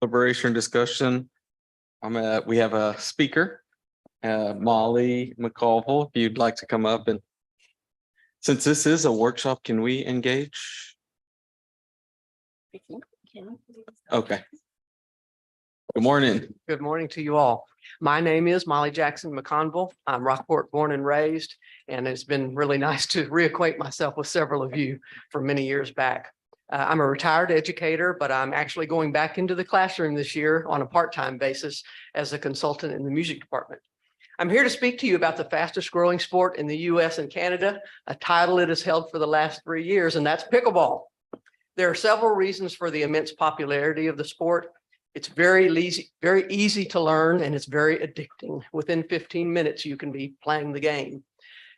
Deliberation discussion. We have a speaker, Molly McCall. If you'd like to come up, and since this is a workshop, can we engage? Okay. Good morning. Good morning to you all. My name is Molly Jackson McConville. I'm Rockport born and raised, and it's been really nice to reacquaint myself with several of you from many years back. I'm a retired educator, but I'm actually going back into the classroom this year on a part-time basis as a consultant in the music department. I'm here to speak to you about the fastest growing sport in the US and Canada, a title it has held for the last 3 years, and that's pickleball. There are several reasons for the immense popularity of the sport. It's very easy to learn, and it's very addicting. Within 15 minutes, you can be playing the game.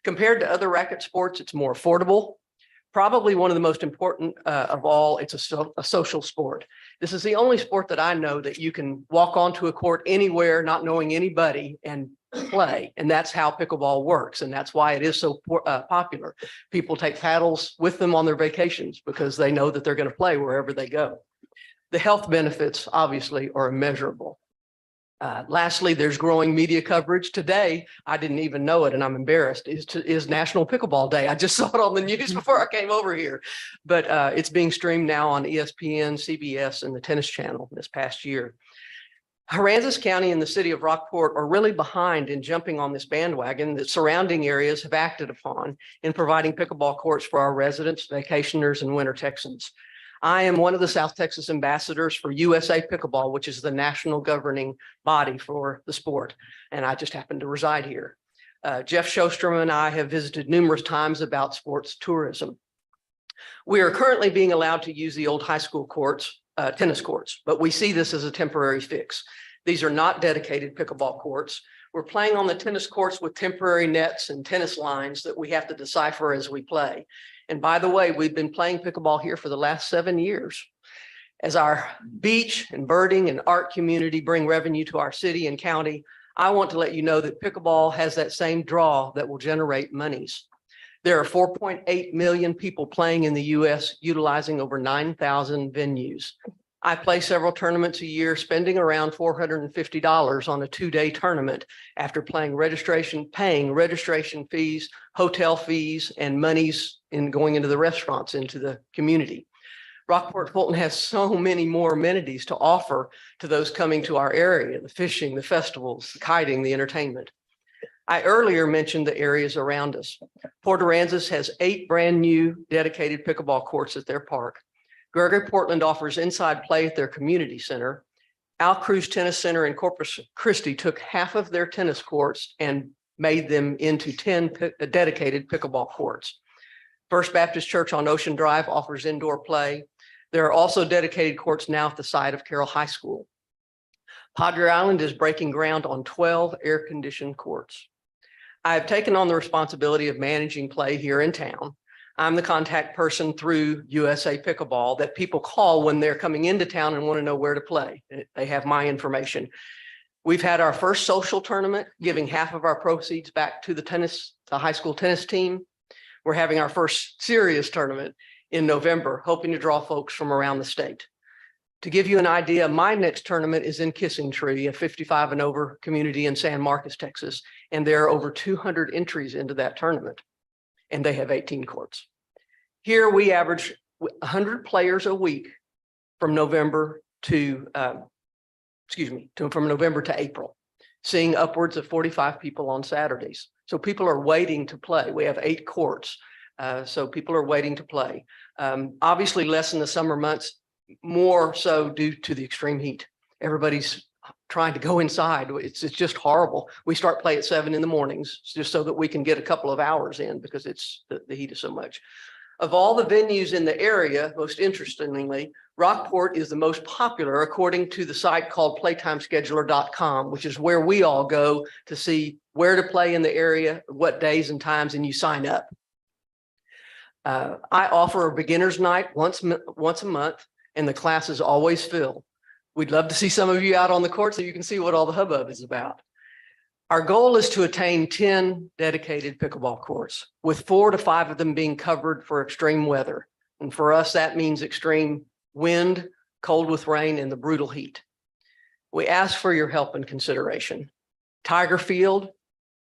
Compared to other racket sports, it's more affordable. Probably one of the most important of all, it's a social sport. This is the only sport that I know that you can walk onto a court anywhere, not knowing anybody, and play. And that's how pickleball works. And that's why it is so popular. People take paddles with them on their vacations because they know that they're going to play wherever they go. The health benefits, obviously, are immeasurable. Lastly, there's growing media coverage. Today, I didn't even know it, and I'm embarrassed, is National Pickleball Day. I just saw it on the news before I came over here. But it's being streamed now on ESPN, CBS, and the Tennis Channel this past year. Aransas County and the city of Rockport are really behind in jumping on this bandwagon that surrounding areas have acted upon in providing pickleball courts for our residents, vacationers, and winter Texans. I am one of the South Texas ambassadors for USA Pickleball, which is the national governing body for the sport. And I just happen to reside here. Jeff Shostrom and I have visited numerous times about sports tourism. We are currently being allowed to use the old high school courts, tennis courts, but we see this as a temporary fix. These are not dedicated pickleball courts. We're playing on the tennis courts with temporary nets and tennis lines that we have to decipher as we play. And by the way, we've been playing pickleball here for the last 7 years. As our beach and birding and art community bring revenue to our city and county, I want to let you know that pickleball has that same draw that will generate monies. There are 4.8 million people playing in the US, utilizing over 9,000 venues. I play several tournaments a year, spending around $450 on a 2-day tournament after paying registration fees, hotel fees, and monies in going into the restaurants, into the community. Rockport Fulton has so many more amenities to offer to those coming to our area: the fishing, the festivals, the kiting, the entertainment. I earlier mentioned the areas around us. Port Aransas has 8 brand new dedicated pickleball courts at their park. Gregory Portland offers inside play at their community center. Al Cruz Tennis Center in Corpus Christi took half of their tennis courts and made them into 10 dedicated pickleball courts. First Baptist Church on Ocean Drive offers indoor play. There are also dedicated courts now at the site of Carroll High School. Padre Island is breaking ground on 12 air-conditioned courts. I have taken on the responsibility of managing play here in town. I'm the contact person through USA Pickleball that people call when they're coming into town and want to know where to play. They have my information. We've had our first social tournament, giving half of our proceeds back to the high school tennis team. We're having our first serious tournament in November, hoping to draw folks from around the state. To give you an idea, my next tournament is in Kissing Tree, a 55 and over community in San Marcos, Texas, and there are over 200 entries into that tournament, and they have 18 courts. Here we average 100 players a week from November to April, seeing upwards of 45 people on Saturdays. So people are waiting to play. We have 8 courts, so people are waiting to play. Obviously less in the summer months, more so due to the extreme heat. Everybody's trying to go inside. It's just horrible. We start play at 7 in the mornings just so that we can get a couple of hours in because the heat is so much. Of all the venues in the area, most interestingly, Rockport is the most popular according to the site called playtimescheduler.com, which is where we all go to see where to play in the area, what days and times, and you sign up. I offer a beginner's night once a month, and the class is always filled. We'd love to see some of you out on the court so you can see what all the hubbub is about. Our goal is to attain 10 dedicated pickleball courts, with 4 to 5 of them being covered for extreme weather. And for us, that means extreme wind, cold with rain, and the brutal heat. we ask for your help and consideration. Tiger Field,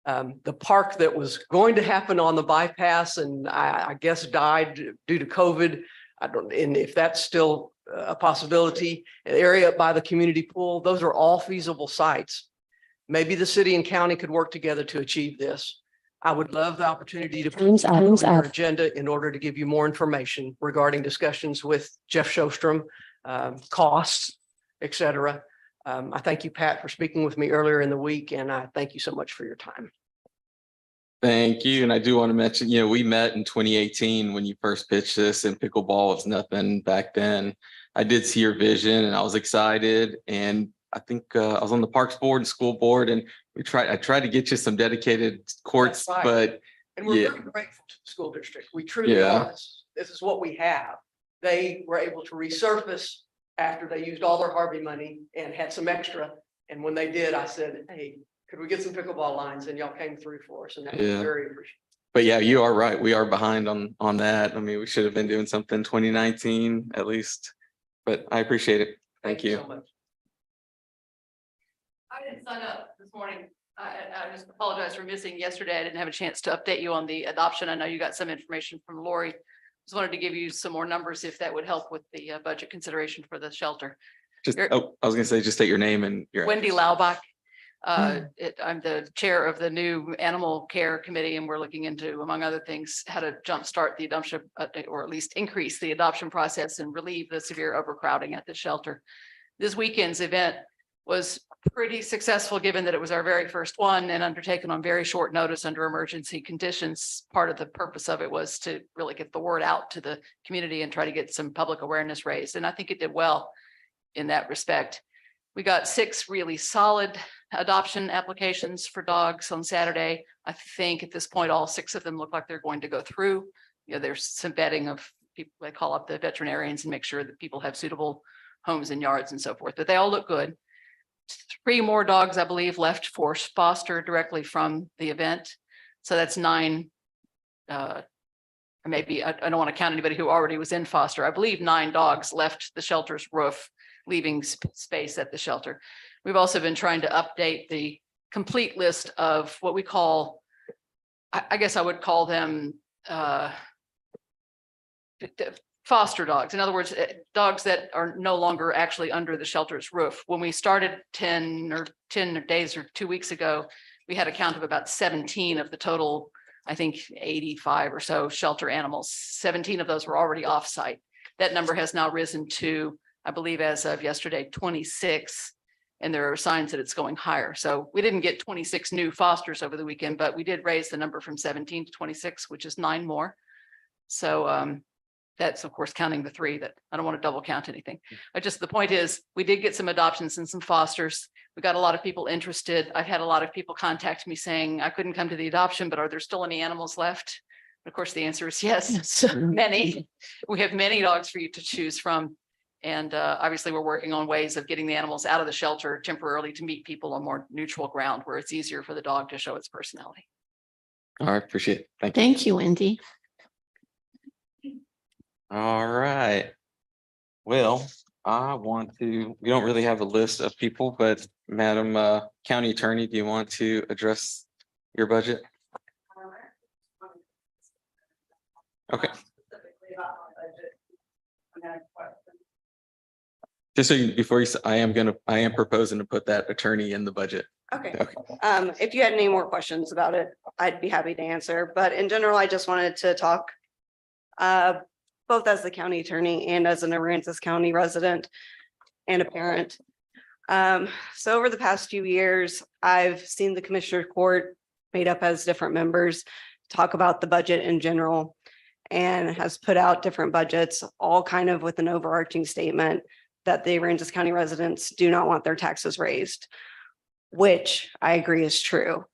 the park that was going to happen on the bypass and I guess died due to COVID. I don't, and if that's still a possibility, an area up by the community pool, those are all feasible sites. Maybe the city and county could work together to achieve this. I would love the opportunity to put this on your agenda in order to give you more information regarding discussions with Jeff Showstrom, costs, et cetera. I thank you, Pat, for speaking with me earlier in the week, and I thank you so much for your time. Thank you. And I do want to mention, you know, we met in 2018 when you first pitched this, and pickleball was nothing back then. I did see your vision and I was excited. And I think I was on the Parks Board and School Board, and I tried to get you some dedicated courts, That's right. but And we're yeah. very grateful to the school district. We truly Yeah. are. This is what we have. They were able to resurface after they used all their Harvey money and had some extra. And when they did, I said, hey, could we get some pickleball lines? And y'all came through for us, and that was Yeah. very appreciated. But yeah, you are right. We are behind on that. I mean, we should have been doing something 2019 at least, but I appreciate it. Thank you. so much. I didn't sign up this morning. I just apologize for missing yesterday. I didn't have a chance to update you on the adoption. I know you got some information from Lori. Just wanted to give you some more numbers if that would help with the budget consideration for the shelter. Just, oh, I was gonna say, just state your name and your. Wendy Laubach. I'm the chair of the new animal care committee, and we're looking into, among other things, how to jumpstart the adoption, or at least increase the adoption process and relieve the severe overcrowding at the shelter. This weekend's event was pretty successful, given that it was our very first one and undertaken on very short notice under emergency conditions. Part of the purpose of it was to really get the word out to the community and try to get some public awareness raised. And I think it did well in that respect. We got 6 really solid adoption applications for dogs on Saturday. I think at this point, all 6 of them look like they're going to go through. You know, there's some vetting of people. They call up the veterinarians and make sure that people have suitable homes and yards and so forth, but they all look good. 3 more dogs, I believe, left for foster directly from the event. So that's 9. Maybe I don't want to count anybody who already was in foster. I believe 9 dogs left the shelter's roof, leaving space at the shelter. We've also been trying to update the complete list of what we call, I guess I would call them foster dogs. In other words, dogs that are no longer actually under the shelter's roof. When we started 10 days or 2 weeks ago, we had a count of about 17 of the total, I think 85 or so shelter animals. 17 of those were already off-site. That number has now risen to, I believe as of yesterday, 26. And there are signs that it's going higher. So we didn't get 26 new fosters over the weekend, but we did raise the number from 17 to 26, which is 9 more. So that's of course counting the 3 that I don't want to double count anything. The point is we did get some adoptions and some fosters. We got a lot of people interested. I've had a lot of people contact me saying, I couldn't come to the adoption, but are there still any animals left? Of course, the answer is yes, many. We have many dogs for you to choose from. And obviously we're working on ways of getting the animals out of the shelter temporarily to meet people on more neutral ground where it's easier for the dog to show its personality. All right, appreciate it. Thank you. Thank you, Wendy. All right. Well, we don't really have a list of people, but Madam County Attorney, do you want to address your budget? Okay. Just so you, before you, I am proposing to put that attorney in the budget. Okay, Okay. if you had any more questions about it, I'd be happy to answer, but in general, I just wanted to talk both as the county attorney and as an Aransas County resident and a parent. So over the past few years, I've seen the Commissioner Court made up as different members talk about the budget in general and has put out different budgets, all kind of with an overarching statement that the Aransas County residents do not want their taxes raised, which I agree is true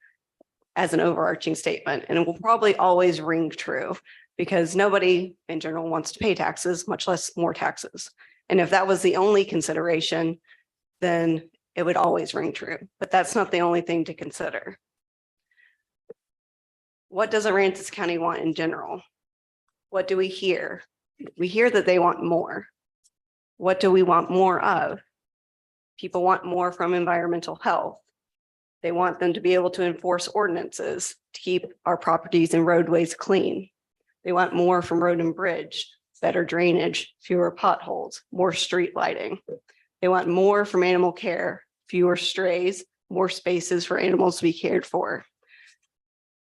as an overarching statement, and it will probably always ring true because nobody in general wants to pay taxes, much less more taxes. And if that was the only consideration, then it would always ring true, but that's not the only thing to consider. What does Aransas County want in general? What do we hear? We hear that they want more. What do we want more of? People want more from environmental health. They want them to be able to enforce ordinances to keep our properties and roadways clean. They want more from road and bridge, better drainage, fewer potholes, more street lighting. They want more from animal care, fewer strays, more spaces for animals to be cared for.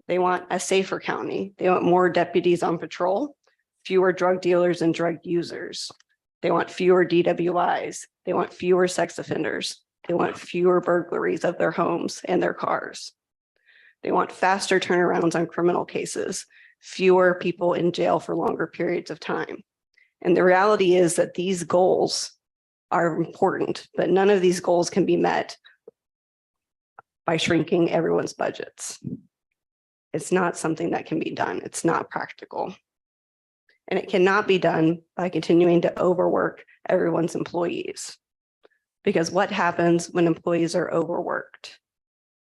They want a safer county. They want more deputies on patrol, fewer drug dealers and drug users. They want fewer DWIs. They want fewer sex offenders. They want fewer burglaries of their homes and their cars. They want faster turnarounds on criminal cases, fewer people in jail for longer periods of time. And the reality is that these goals are important, but none of these goals can be met by shrinking everyone's budgets. It's not something that can be done. It's not practical. And it cannot be done by continuing to overwork everyone's employees. Because what happens when employees are overworked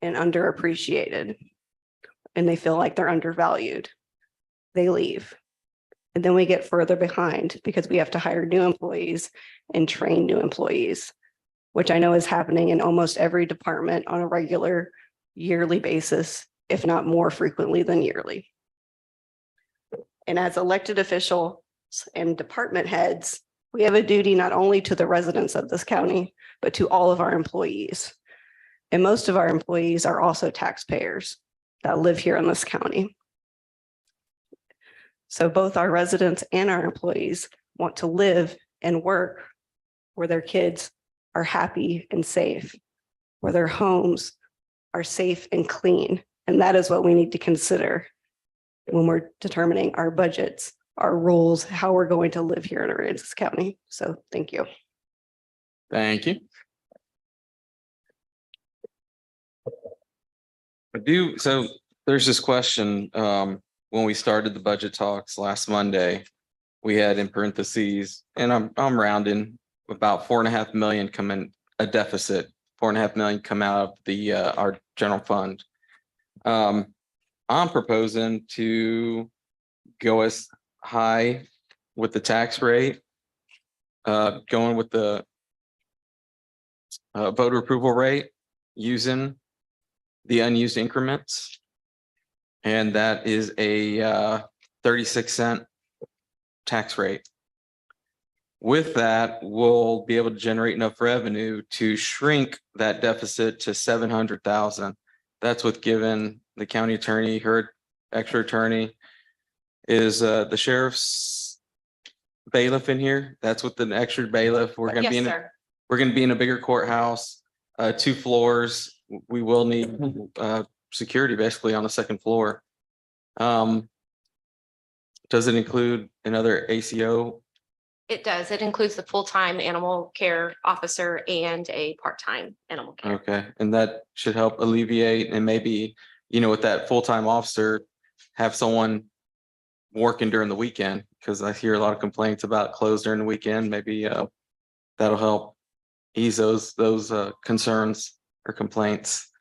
and underappreciated and they feel like they're undervalued? They leave. And then we get further behind because we have to hire new employees and train new employees, which I know is happening in almost every department on a regular yearly basis, if not more frequently than yearly. And as elected officials and department heads, we have a duty not only to the residents of this county, but to all of our employees. And most of our employees are also taxpayers that live here in this county. So both our residents and our employees want to live and work where their kids are happy and safe, where their homes are safe and clean. And that is what we need to consider when we're determining our budgets, our rules, how we're going to live here in Aransas County. So thank you. Thank you. So there's this question, when we started the budget talks last Monday, we had in parentheses, and I'm rounding, about 4.5 million come in a deficit, 4.5 million come out of the our general fund. I'm proposing to go as high with the tax rate, going with the voter approval rate, using the unused increments. And that is a 36-cent tax rate. With that, we'll be able to generate enough revenue to shrink that deficit to 700,000. That's with giving the county attorney, her extra attorney, is the sheriff's bailiff in here. That's with the extra bailiff. We're gonna be in we're gonna be in a bigger courthouse, 2 floors. We will need security basically on the 2nd floor. Does it include another ACO? It does. It includes the full-time animal care officer and a part-time animal care. Okay, and that should help alleviate, and maybe, you know, with that full-time officer, have someone working during the weekend, because I hear a lot of complaints about closed during the weekend. Maybe that'll help ease those concerns or complaints.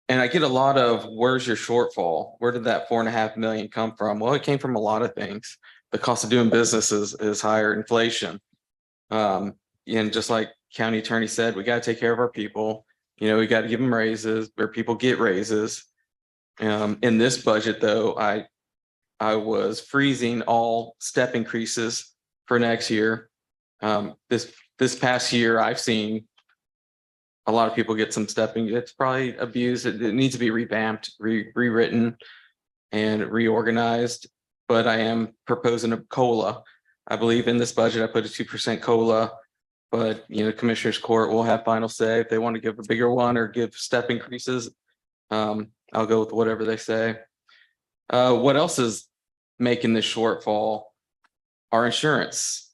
And I get a lot of, where's your shortfall? Where did that 4.5 million come from? Well, it came from a lot of things. The cost of doing business is higher, inflation. And just like county attorney said, we got to take care of our people. You know, we got to give them raises where people get raises. In this budget, though, I was freezing all step increases for next year. This past year, I've seen a lot of people get some stepping. It's probably abused. It needs to be revamped, rewritten, and reorganized. But I am proposing a COLA. I believe in this budget, I put a 2% COLA. But, you know, Commissioners Court will have final say if they want to give a bigger one or give step increases. I'll go with whatever they say. What else is making this shortfall? Our insurance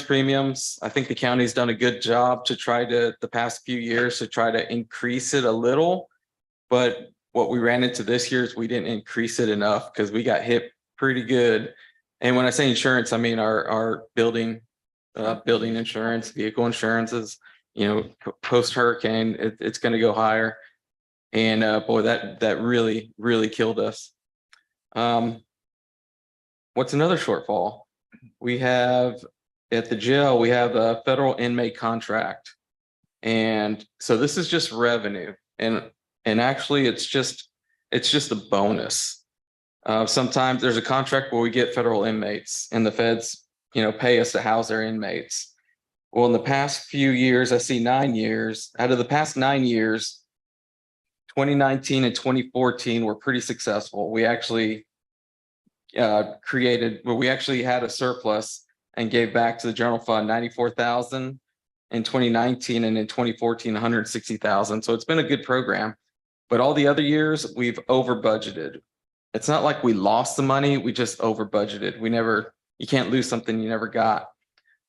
premiums. I think the county's done a good job to try to, the past few years, to try to increase it a little. But what we ran into this year is we didn't increase it enough because we got hit pretty good. And when I say insurance, I mean our building insurance, vehicle insurances, you know, post hurricane, it's going to go higher. And boy, that really, really killed us. What's another shortfall? We have at the jail, we have a federal inmate contract. And so this is just revenue and actually it's just a bonus. Sometimes there's a contract where we get federal inmates and the feds, pay us to house their inmates. Well, in the past few years, I see 9 years, out of the past 9 years, 2019 and 2014 were pretty successful. We actually we actually had a surplus and gave back to the general fund 94,000 in 2019, and in 2014, 160,000. So it's been a good program. But all the other years, we've over budgeted. It's not like we lost the money, we just over budgeted. You can't lose something you never got.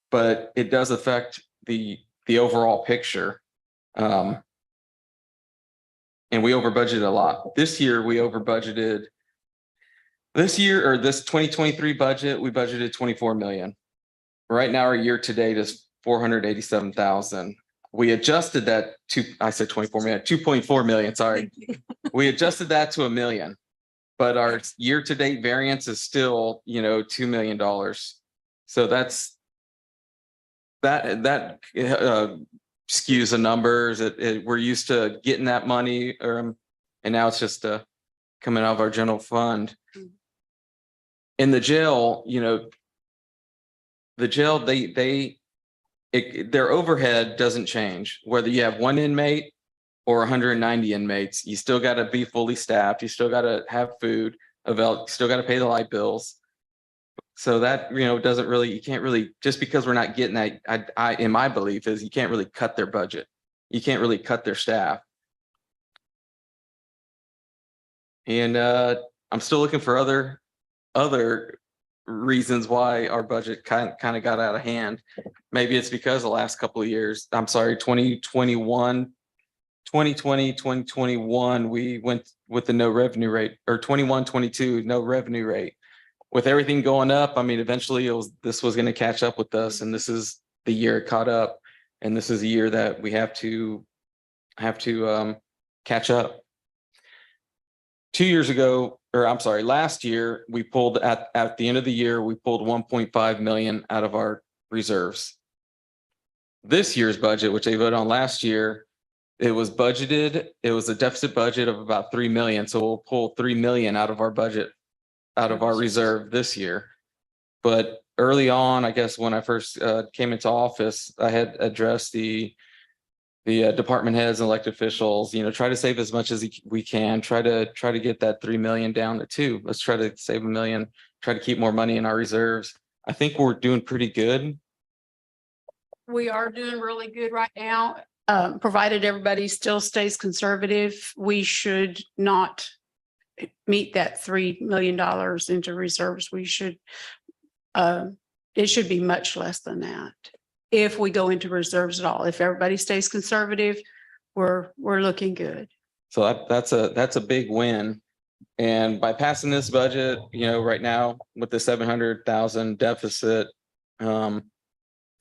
But it does affect the overall picture. And we over budgeted a lot. This year, we over budgeted. This 2023 budget, we budgeted 24 million. Right now, our year to date is 487,000. We adjusted that to, I said 24 million, 2.4 million, sorry. We adjusted that to $1 million, but our year to date variance is still, $2 million. So that skews the numbers. We're used to getting that money, and now it's just coming out of our general fund. In the jail, their overhead doesn't change. Whether you have 1 inmate or 190 inmates, you still got to be fully staffed. You still got to have food available. You still got to pay the light bills. So that, you can't really, just because we're not getting that, in my belief is you can't really cut their budget. You can't really cut their staff. And I'm still looking for other reasons why our budget kind of got out of hand. Maybe it's because the last couple of years, 2020, 2021, we went with the no revenue rate, or 21, 22, no revenue rate. With everything going up, eventually this was going to catch up with us, and this is the year it caught up, and this is a year that we have to catch up. 2 years ago, last year, we pulled at the end of the year, we pulled 1.5 million out of our reserves. This year's budget, which they voted on last year, it was budgeted. It was a deficit budget of about 3 million. So we'll pull 3 million out of our budget, out of our reserve this year. But early on, I guess when I first came into office, I had addressed the department heads and elected officials, try to save as much as we can, try to get that 3 million down to 2. Let's try to save $1 million, try to keep more money in our reserves. I think we're doing pretty good. We are doing really good right now. Provided everybody still stays conservative, we should not meet that $3 million into reserves. We should, it should be much less than that. If we go into reserves at all, if everybody stays conservative, we're looking good. So that's a big win. And by passing this budget, right now with the 700,000 deficit,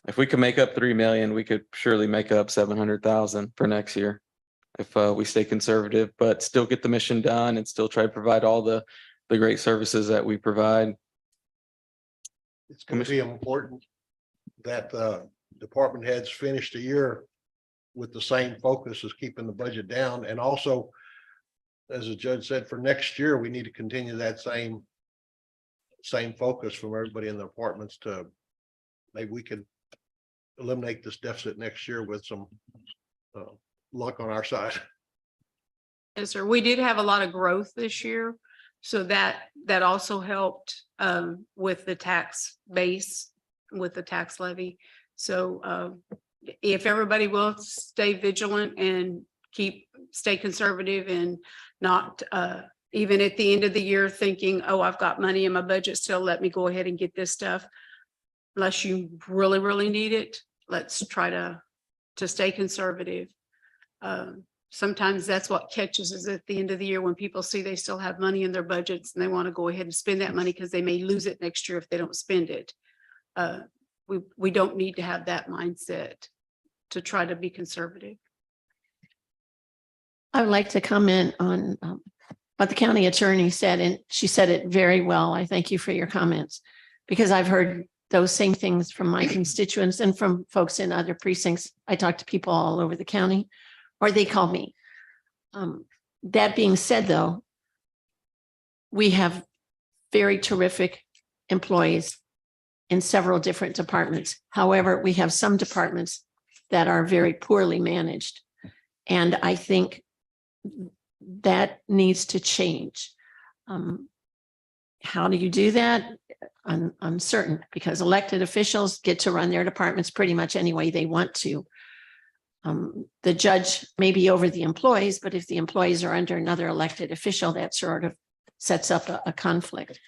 if we could make up 3 million, we could surely make up 700,000 for next year if we stay conservative, but still get the mission done and still try to provide all the great services that we provide. It's going to be important that department heads finish the year with the same focus as keeping the budget down. And also, as the judge said, for next year, we need to continue that same focus from everybody in the departments to maybe we can eliminate this deficit next year with some luck on our side. Yes, sir. We did have a lot of growth this year. So that also helped with the tax base, with the tax levy. So if everybody will stay vigilant and stay conservative and not even at the end of the year thinking, oh, I've got money in my budget still, let me go ahead and get this stuff. Unless you really, really need it, let's try to stay conservative. Sometimes that's what catches us at the end of the year when people see they still have money in their budgets and they want to go ahead and spend that money because they may lose it next year if they don't spend it. We don't need to have that mindset to try to be conservative. I would like to comment on what the county attorney said, and she said it very well. I thank you for your comments because I've heard those same things from my constituents and from folks in other precincts. I talk to people all over the county, or they call me. That being said, though, we have very terrific employees in several different departments. However, we have some departments that are very poorly managed. And I think that needs to change. How do you do that? I'm uncertain, because elected officials get to run their departments pretty much any way they want to. The judge may be over the employees, but if the employees are under another elected official, that sort of sets up a conflict.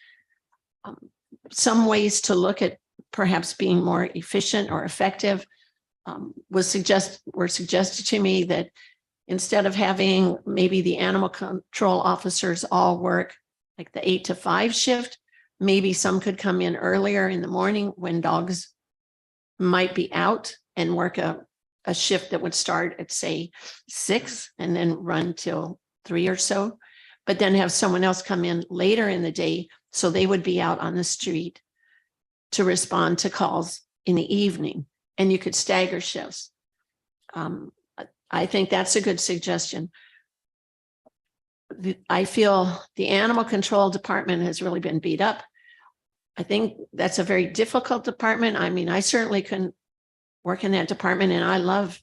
Some ways to look at perhaps being more efficient or effective were suggested to me, that instead of having maybe the animal control officers all work like the 8 to 5 shift, maybe some could come in earlier in the morning when dogs might be out and work a shift that would start at, say, 6 and then run till 3 or so, but then have someone else come in later in the day so they would be out on the street to respond to calls in the evening, and you could stagger shifts. I think that's a good suggestion. I feel the animal control department has really been beat up. I think that's a very difficult department. I mean, I certainly couldn't work in that department, and I love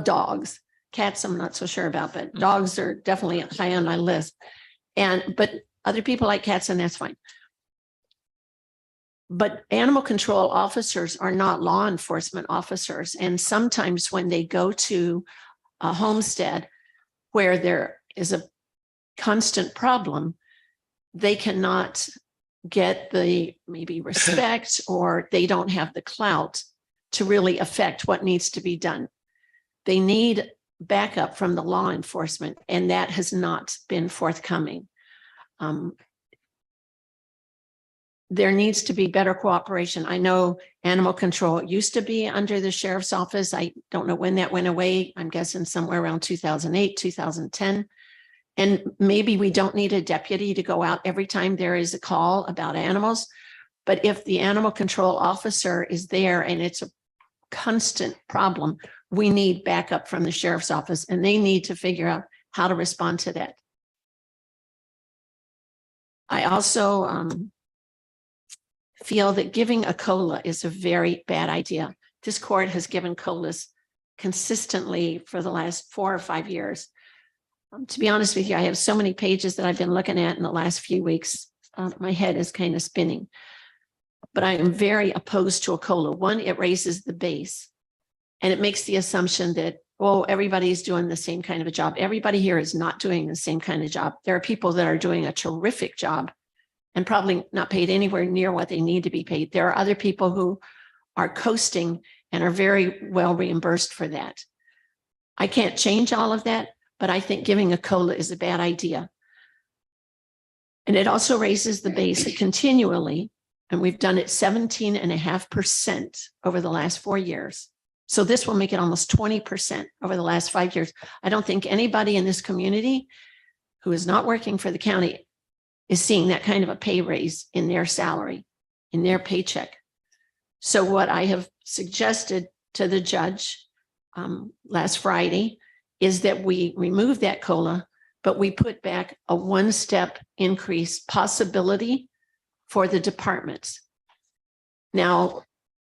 dogs. Cats, I'm not so sure about, but dogs are definitely high on my list. But other people like cats, and that's fine. But animal control officers are not law enforcement officers. And sometimes when they go to a homestead where there is a constant problem, they cannot get the maybe respect, or they don't have the clout to really affect what needs to be done. They need backup from the law enforcement, and that has not been forthcoming. There needs to be better cooperation. I know animal control used to be under the sheriff's office. I don't know when that went away. I'm guessing somewhere around 2008, 2010. And maybe we don't need a deputy to go out every time there is a call about animals. But if the animal control officer is there and it's a constant problem, we need backup from the sheriff's office, and they need to figure out how to respond to that. I also feel that giving a COLA is a very bad idea. This court has given COLAs consistently for the last 4 or 5 years. To be honest with you, I have so many pages that I've been looking at in the last few weeks. My head is kind of spinning. But I am very opposed to a COLA. One, it raises the base, and it makes the assumption that, oh, everybody's doing the same kind of a job. Everybody here is not doing the same kind of job. There are people that are doing a terrific job and probably not paid anywhere near what they need to be paid. There are other people who are coasting and are very well reimbursed for that. I can't change all of that, but I think giving a COLA is a bad idea. And it also raises the base continually, and we've done it 17.5% over the last 4 years. So this will make it almost 20% over the last 5 years. I don't think anybody in this community who is not working for the county is seeing that kind of a pay raise in their salary, in their paycheck. So what I have suggested to the judge last Friday is that we remove that COLA, but we put back a 1-step increase possibility for the departments. Now,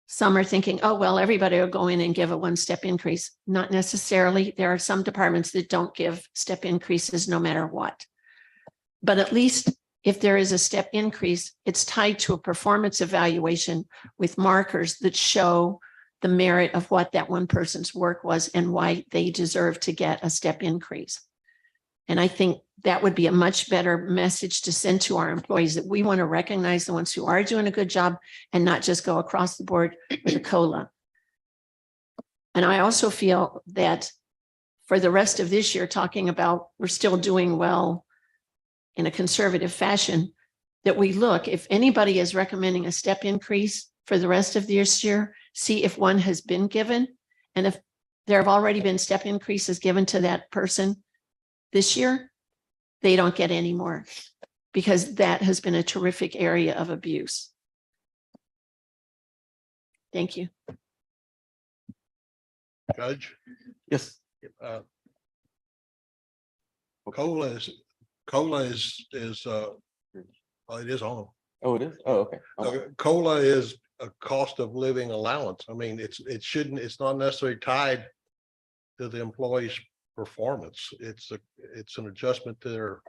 some are thinking, oh, well, everybody will go in and give a 1-step increase. Not necessarily. There are some departments that don't give step increases no matter what. But at least if there is a step increase, it's tied to a performance evaluation with markers that show the merit of what that one person's work was and why they deserve to get a step increase. And I think that would be a much better message to send to our employees, that we want to recognize the ones who are doing a good job and not just go across the board with a COLA. And I also feel that for the rest of this year, talking about we're still doing well in a conservative fashion, that we look, if anybody is recommending a step increase for the rest of this year, see if one has been given. And if there have already been step increases given to that person this year, they don't get any more, because that has been a terrific area of abuse. Thank you. Judge, Yes. uh, COLA is, oh, it is on. Oh, it is? Oh, okay. COLA is a cost of living allowance. I mean, it's not necessarily tied to the employee's performance. It's an adjustment to their,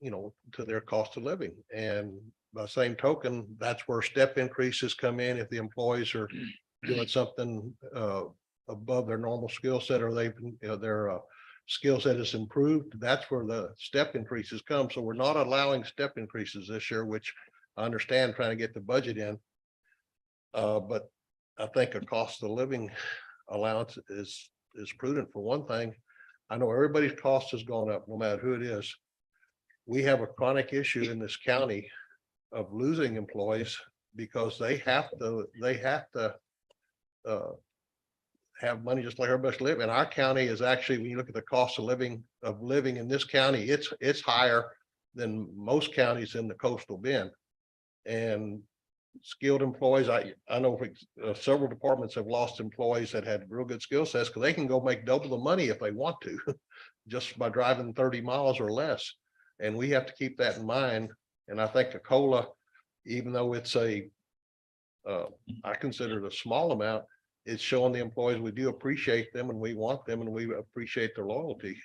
to their cost of living. And by the same token, that's where step increases come in. If the employees are doing something above their normal skill set, or their skill set is improved, that's where the step increases come. So we're not allowing step increases this year, which I understand, trying to get the budget in. But I think a cost of living allowance is prudent for one thing. I know everybody's cost has gone up, no matter who it is. We have a chronic issue in this county of losing employees because they have to have money just like everybody's live. And our county is actually, when you look at the cost of living in this county, it's higher than most counties in the coastal bend. And skilled employees, I know several departments have lost employees that had real good skill sets because they can go make double the money if they want to, just by driving 30 miles or less. And we have to keep that in mind. And I think the COLA, even though it's I consider it a small amount, it's showing the employees we do appreciate them and we want them and we appreciate their loyalty.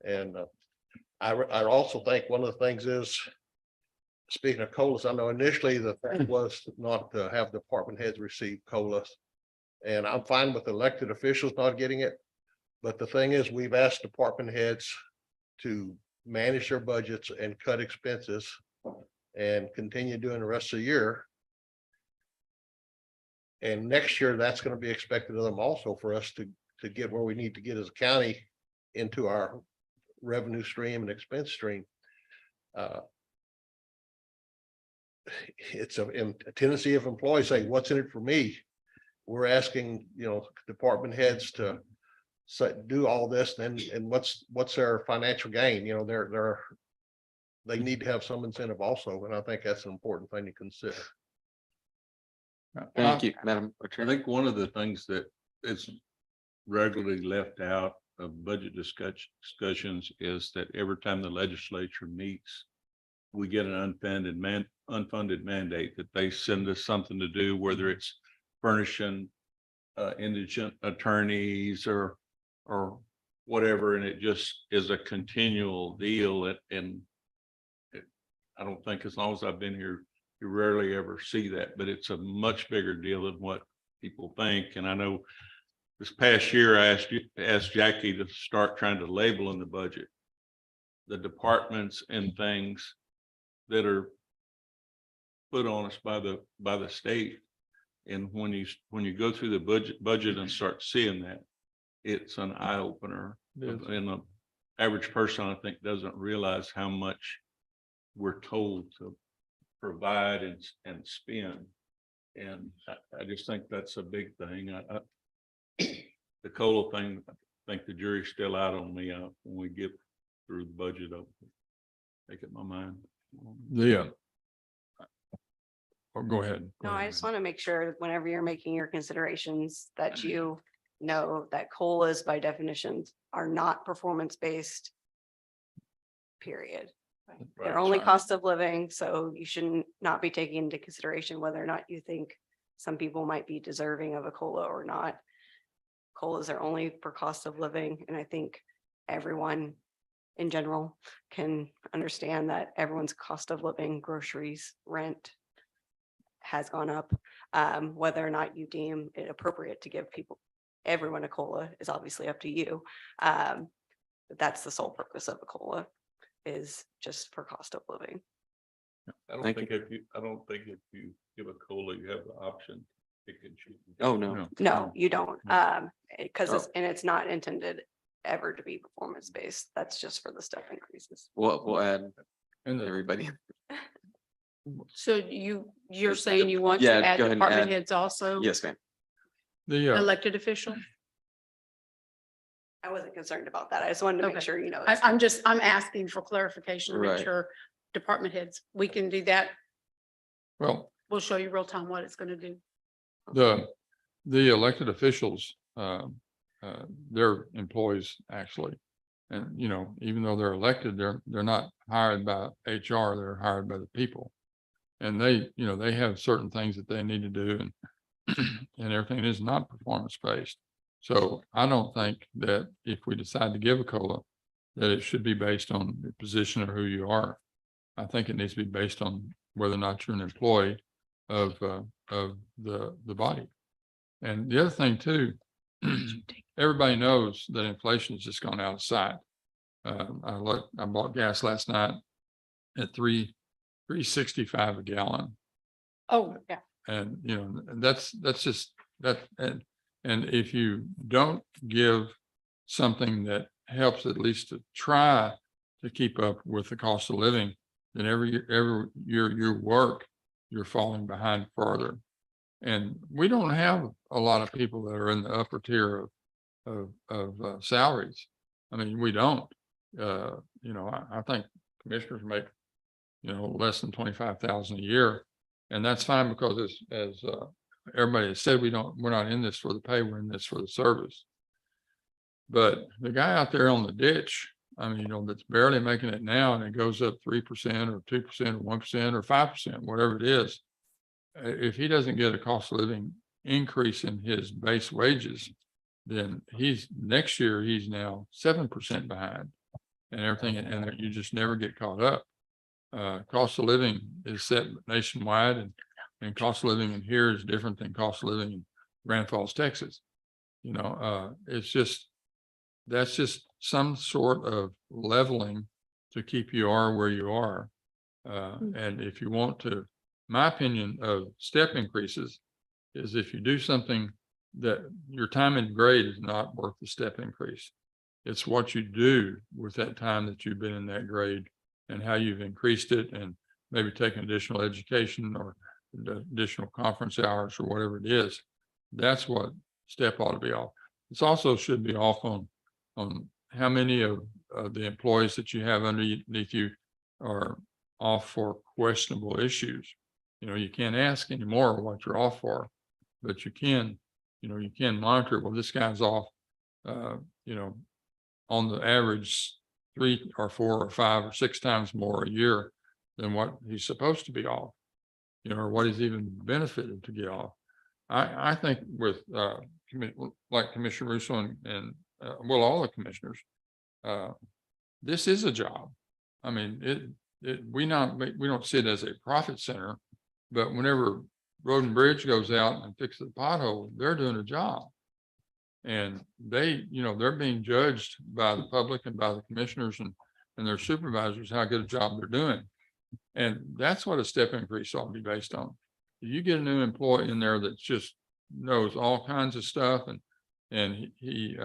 And I also think one of the things is, speaking of COLAs, I know initially the thing was not to have department heads receive COLAs. And I'm fine with elected officials not getting it. But the thing is, we've asked department heads to manage their budgets and cut expenses and continue doing the rest of the year. And next year, that's going to be expected of them also, for us to get where we need to get as a county into our revenue stream and expense stream. It's a tendency of employees saying, what's in it for me? We're asking, department heads to do all this, and what's their financial gain? They need to have some incentive also, and I think that's an important thing to consider. Thank you, Madam I Attorney. think one of the things that is regularly left out of budget discussions is that every time the legislature meets, we get an unfunded mandate that they send us something to do, whether it's furnishing indigent attorneys or whatever, and it just is a continual deal. I don't think, as long as I've been here, you rarely ever see that, but it's a much bigger deal than what people think. And I know this past year, I asked Jackie to start trying to label in the budget the departments and things that are put on us by the state. And when you go through the budget and start seeing that, it's an eye opener. And the average person, I think, doesn't realize how much we're told to provide and spend. And I just think that's a big thing. The COLA thing, I think the jury's still out on me when we get through the budget. I'll make up my mind. Go ahead. No, I just want to make sure whenever you're making your considerations that you know that COLAs by definition are not performance-based. Period. They're only cost of living, so you shouldn't not be taking into consideration whether or not you think some people might be deserving of a COLA or not. COLAs are only for cost of living, and I think everyone in general can understand that everyone's cost of living, groceries, rent has gone up. Whether or not you deem it appropriate to give everyone a COLA is obviously up to you. But that's the sole purpose of a COLA, is just for cost of living. I don't Thank think if you give a COLA, you have the option to pick and choose. Oh, no. No, you don't. Because it's not intended ever to be performance-based. That's just for the step increases. We'll add And everybody. So you're saying you want to Yeah, add go ahead and department add. heads also? Yes, ma'am. Elected official? I wasn't concerned about that. I just wanted to make Okay. sure, I'm asking for clarification, to make Right. sure department heads, we can do that. well, We'll show you real time what it's gonna do. The elected officials, they're employees actually. And, you know, even though they're elected, they're not hired by HR, they're hired by the people. And they, you know, they have certain things that they need to do and and everything is not performance based. So I don't think that if we decide to give a COLA, that it should be based on the position or who you are. I think it needs to be based on whether or not you're an employee of the body. And the other thing too, everybody knows that inflation has just gone out of sight. I bought gas last night at $3.65 a gallon. Oh, yeah. And, you know, and that's just that. And if you don't give something that helps at least to try to keep up with the cost of living, then every year you work, you're falling behind further. And we don't have a lot of people that are in the upper tier of salaries. I mean, we don't. You know, I think commissioners make, you know, less than 25,000 a year, and that's fine because as everybody has said, we're not in this for the pay, we're in this for the service. But the guy out there on the ditch, I mean, you know, that's barely making it now, and it goes up 3% or 2% or 1% or 5%, whatever it is. If he doesn't get a cost of living increase in his base wages, then next year he's now 7% behind and everything, and you just never get caught up. Cost of living is set nationwide, and cost of living in here is different than cost of living in Grand Falls, Texas. You know, that's just some sort of leveling to keep you are where you are. And if you want to, my opinion of step increases is if you do something that your time in grade is not worth the step increase. It's what you do with that time that you've been in that grade and how you've increased it, and maybe taken additional education or additional conference hours or whatever it is. That's what step ought to be off. It's also should be off on how many of the employees that you have underneath you are off for questionable issues. You know, you can't ask anymore what you're off for, but you can monitor, well, this guy's off, you know, on the average 3 or 4 or 5 or 6 times more a year than what he's supposed to be off, you know, or what he's even benefited to get off. I think with like Commissioner Russo and well, all the commissioners, this is a job. I mean, we don't see it as a profit center, but whenever Road and Bridge goes out and fixes the pothole, they're doing a job. And they're being judged by the public and by the commissioners and their supervisors, how good a job they're doing. And that's what a step increase ought to be based on. You get a new employee in there that just knows all kinds of stuff, and he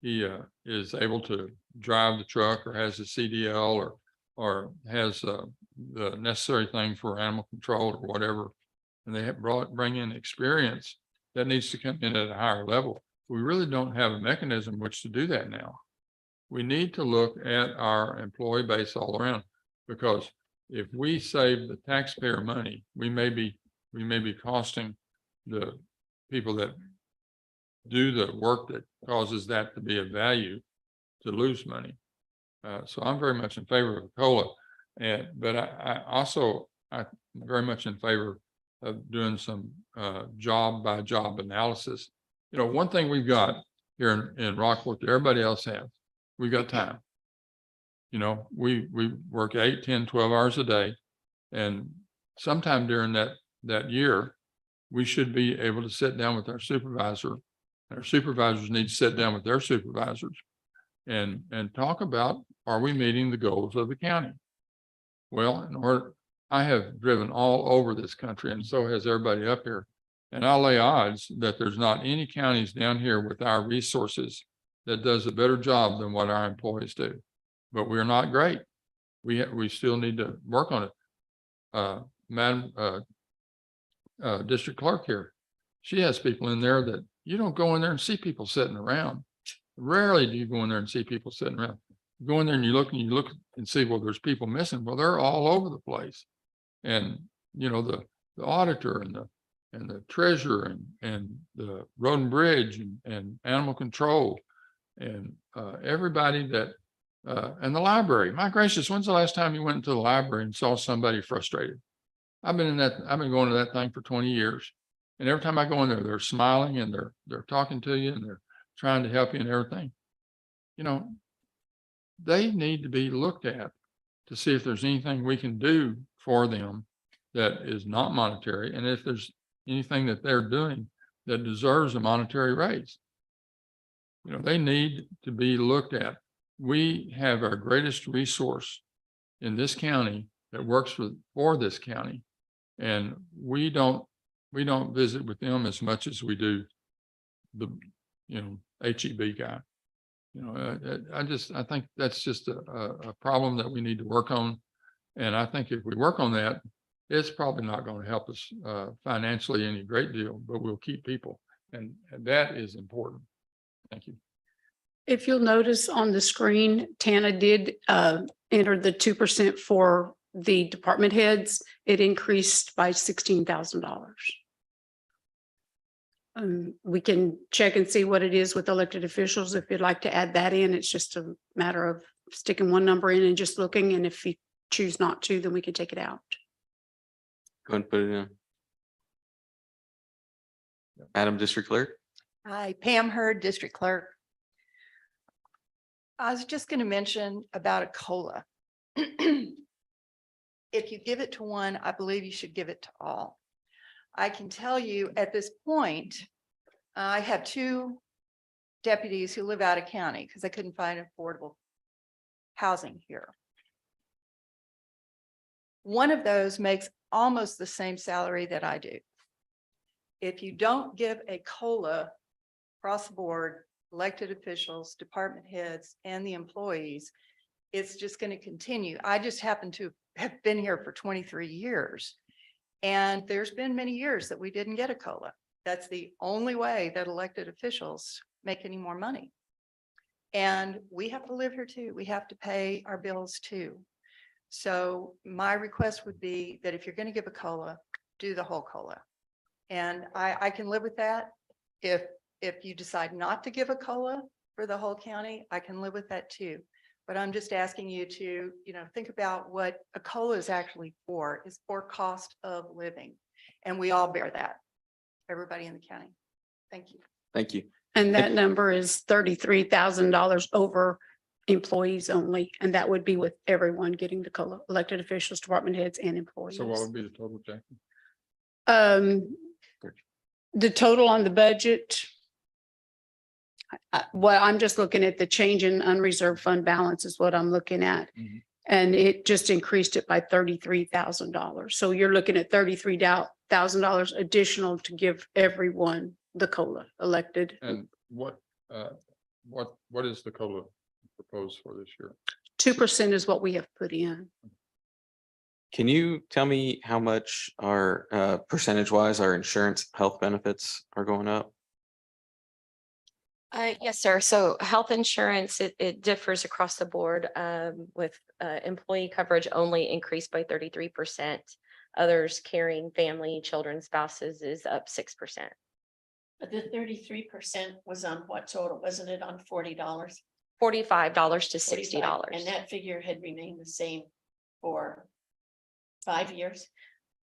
is able to drive the truck or has a CDL or has the necessary thing for animal control or whatever, and they bring in experience that needs to come in at a higher level. We really don't have a mechanism which to do that now. We need to look at our employee base all around, because if we save the taxpayer money, we may be costing the people that do the work that causes that to be of value to lose money. So I'm very much in favor of COLA, but I'm very much in favor of doing some job by job analysis. You know, one thing we've got here in Rockport that everybody else has, we've got time. You know, we work 8, 10, 12 hours a day, and sometime during that year, we should be able to sit down with our supervisor. Our supervisors need to sit down with their supervisors and talk about, are we meeting the goals of the county? Well, I have driven all over this country, and so has everybody up here. And I'll lay odds that there's not any counties down here with our resources that does a better job than what our employees do. But we're not great. We still need to work on it. Madam District Clerk here, she has people in there that you don't go in there and see people sitting around. Rarely do you go in there and see people sitting around. You go in there and you look and see, well, there's people missing. Well, they're all over the place. And, you know, the auditor and and the treasurer and the road and bridge and animal control and everybody that and the library. My gracious, when's the last time you went into the library and saw somebody frustrated? I've been going to that thing for 20 years. And every time I go in there, they're smiling and they're talking to you and they're trying to help you and everything. You know, they need to be looked at to see if there's anything we can do for them that is not monetary. And if there's anything that they're doing that deserves a monetary raise. You know, they need to be looked at. We have our greatest resource in this county that works for this county. And we don't visit with them as much as we do the, HEB guy. I think that's just a problem that we need to work on. And I think if we work on that, it's probably not going to help us financially any great deal, but we'll keep people. And that is important. Thank you. If you'll notice on the screen, Tana did enter the 2% for the department heads. It increased by $16,000. We can check and see what it is with elected officials. If you'd like to add that in, it's just a matter of sticking one number in and just looking. And if you choose not to, then we can take it out. Go ahead and put it in. Madam District Clerk. Hi, Pam Hurd, District Clerk. I was just going to mention about a COLA. If you give it to one, I believe you should give it to all. I can tell you at this point, I have 2 deputies who live out of county because I couldn't find affordable housing here. One of those makes almost the same salary that I do. If you don't give a COLA across the board, elected officials, department heads, and the employees, it's just going to continue. I just happen to have been here for 23 years. And there's been many years that we didn't get a COLA. That's the only way that elected officials make any more money. And we have to live here too. We have to pay our bills too. So my request would be that if you're going to give a COLA, do the whole COLA. And I can live with that. If you decide not to give a COLA for the whole county, I can live with that too. But I'm just asking you to, think about what a COLA is actually for. It's for cost of living. And we all bear that, everybody in the county. Thank you. Thank you. And that number is $33,000 over employees only. And that would be with everyone getting the COLA, elected officials, department heads, and employees. So what would be the total, Jackie? The total on the budget. Well, I'm just looking at the change in unreserved fund balance is what I'm looking at. Mhm. And it just increased it by $33,000. So you're looking at $33,000 additional to give everyone the COLA elected. And what is the COLA proposed for this year? 2% is what we have put in. Can you tell me how much our percentage wise our insurance health benefits are going up? Yes, sir. So health insurance, it differs across the board with employee coverage only increased by 33%. Others carrying family, children, spouses is up 6%. But the 33% was on what total? Wasn't it on $40? $45 to $60. And that figure had remained the same for 5 years.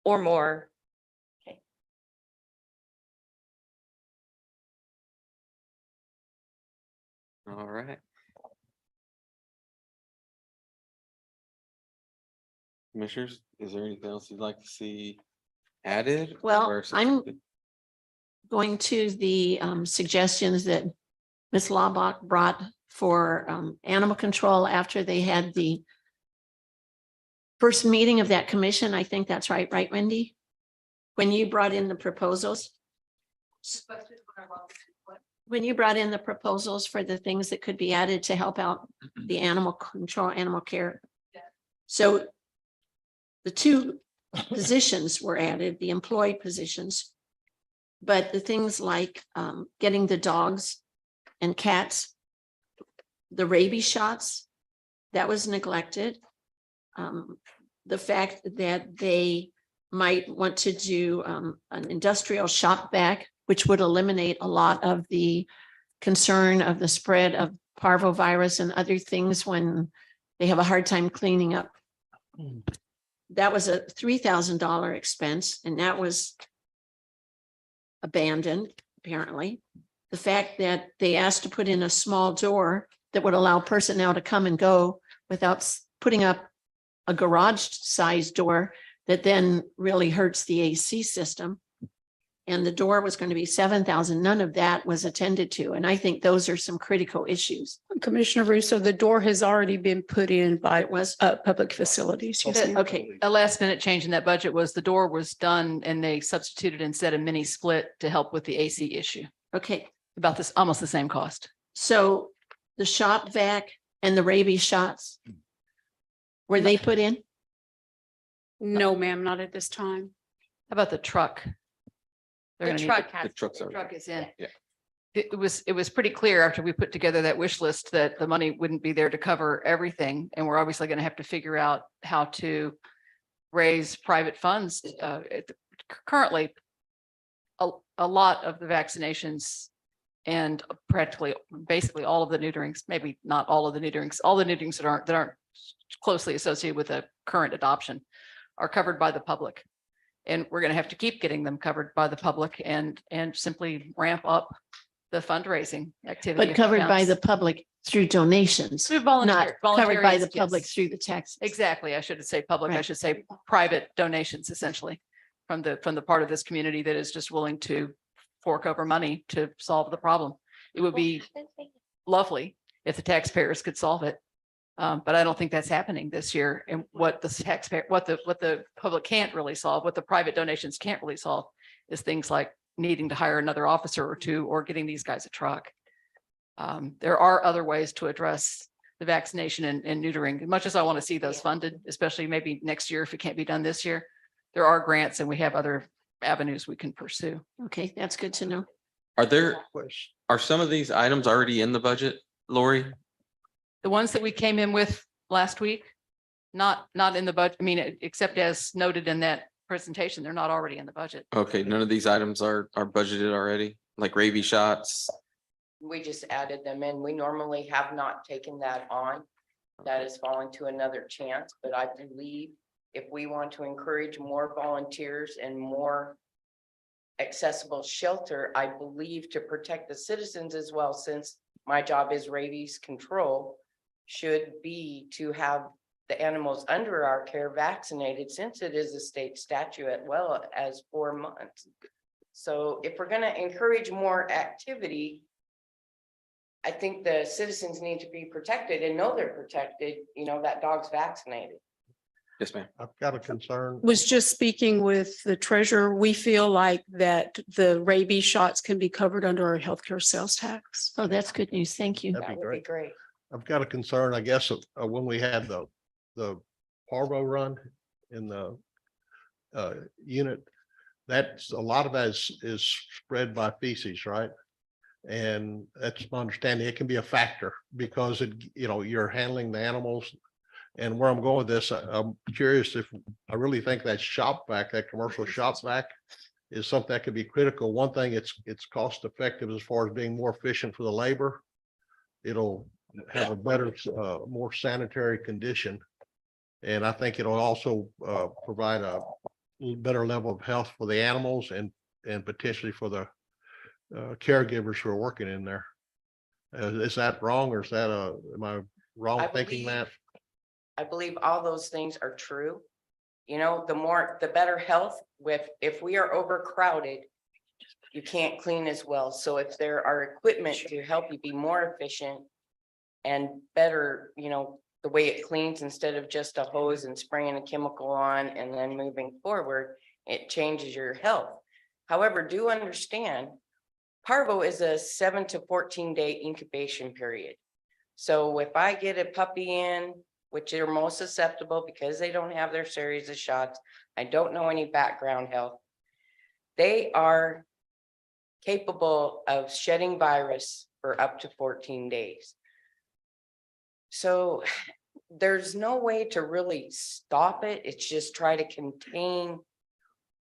Or more. All right. Commissioners, is there anything else you'd like to see added? Well, or I'm going to the suggestions that Ms. Laubach brought for animal control after they had the first meeting of that commission. I think that's right, Wendy? When you brought in the proposals? When you brought in the proposals for the things that could be added to help out the animal control, animal care. So the 2 positions were added, the employee positions. But the things like getting the dogs and cats, the rabies shots, that was neglected. The fact that they might want to do an industrial shop vac, which would eliminate a lot of the concern of the spread of parvovirus and other things when they have a hard time cleaning up. That was a $3,000 expense, and that was abandoned, apparently. The fact that they asked to put in a small door that would allow personnel to come and go without putting up a garage-sized door that then really hurts the AC system. And the door was going to be 7,000. None of that was attended to. And I think those are some critical issues. Commissioner Russo, the door has already been put in by It was, public facilities. Yes, ma'am. okay, A last minute change in that budget was the door was done and they substituted instead a mini split to help with the AC issue. okay. About this, almost the same cost. So the shop vac and the rabies shots, were they put in? No, ma'am, not at this time. How about the truck? They're The gonna need truck The has. trucks The are. truck is in. Yeah. It was pretty clear after we put together that wish list that the money wouldn't be there to cover everything. And we're obviously going to have to figure out how to raise private funds. Currently, a lot of the vaccinations and practically, basically all of the neuterings, maybe not all of the neuterings, all the neuterings that aren't closely associated with a current adoption are covered by the public. And we're going to have to keep getting them covered by the public and simply ramp up the fundraising activity. But covered by the amounts. public through donations, Through not volunteer, covered by the voluntarians, public yes. through the taxes. Exactly. I shouldn't say public. I Right. should say private donations essentially from the part of this community that is just willing to fork over money to solve the problem. It would be lovely if the taxpayers could solve it. But I don't think that's happening this year. And what the taxpayer, what the public can't really solve, what the private donations can't really solve is things like needing to hire another officer or two or getting these guys a truck. There are other ways to address the vaccination and neutering. As much as I want to see those funded, especially maybe next year, if it can't be done this year, there are grants and we have other avenues we can pursue. Okay, that's good to know. Are some of these items already in the budget, Lori? The ones that we came in with last week, not in the budget, I mean, except as noted in that presentation, they're not already in the budget. Okay, none of these items are budgeted already, like rabies shots. We just added them in. We normally have not taken that on. That is falling to another chance, but I believe if we want to encourage more volunteers and more accessible shelter, I believe to protect the citizens as well, since my job is rabies control, should be to have the animals under our care vaccinated, since it is a state statute as well as 4 months. So if we're gonna encourage more activity, I think the citizens need to be protected and know they're protected, you know, that dog's vaccinated. Yes, ma'am. I've got a concern. Was just speaking with the treasurer. We feel like that the rabies shots can be covered under our healthcare sales tax. Oh, that's good news. Thank you. That'd be That would be great. great. I've got a concern, I guess, when we had the parvo run in the unit, that's a lot of that is spread by feces, right? And that's my understanding. It can be a factor because you're handling the animals. And where I'm going with this, I'm curious if, I really think that shop vac, that commercial shop vac is something that could be critical. One thing, it's cost effective as far as being more efficient for the labor. It'll have a better, more sanitary condition. And I think it'll also provide a better level of health for the animals and potentially for the caregivers who are working in there. Is that wrong, or is that am I wrong I thinking that? I believe all those things are true. You know, the better health if we are overcrowded, you can't clean as well. So if there are equipment to help you be more efficient and better, you know, the way it cleans instead of just a hose and spraying a chemical on and then moving forward, it changes your health. However, do understand, parvo is a 7 to 14 day incubation period. So if I get a puppy in, which are most susceptible because they don't have their series of shots, I don't know any background health, they are capable of shedding virus for up to 14 days. So there's no way to really stop it. It's just try to contain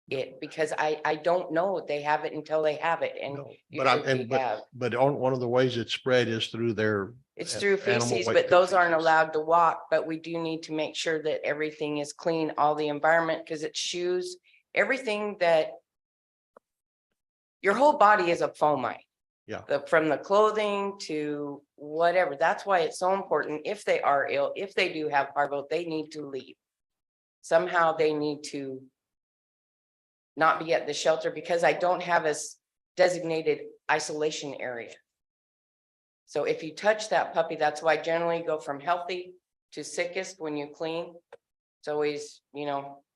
it because I don't know. They have it until they have it and. No, But I'm, usually and we have. but on one of the ways it's spread is through their. It's a- through animal feces, waste but those aren't feces. allowed to walk, but we do need to make sure that everything is clean, all the environment, because it's shoes, everything that. Your whole body is a fomite. Yeah. From the clothing to whatever. That's why it's so important. If they are ill, if they do have parvo, they need to leave. Somehow they need to. Not be at the shelter because I don't have a designated isolation area. So if you touch that puppy, that's why I generally go from healthy to sickest when you clean. It's always,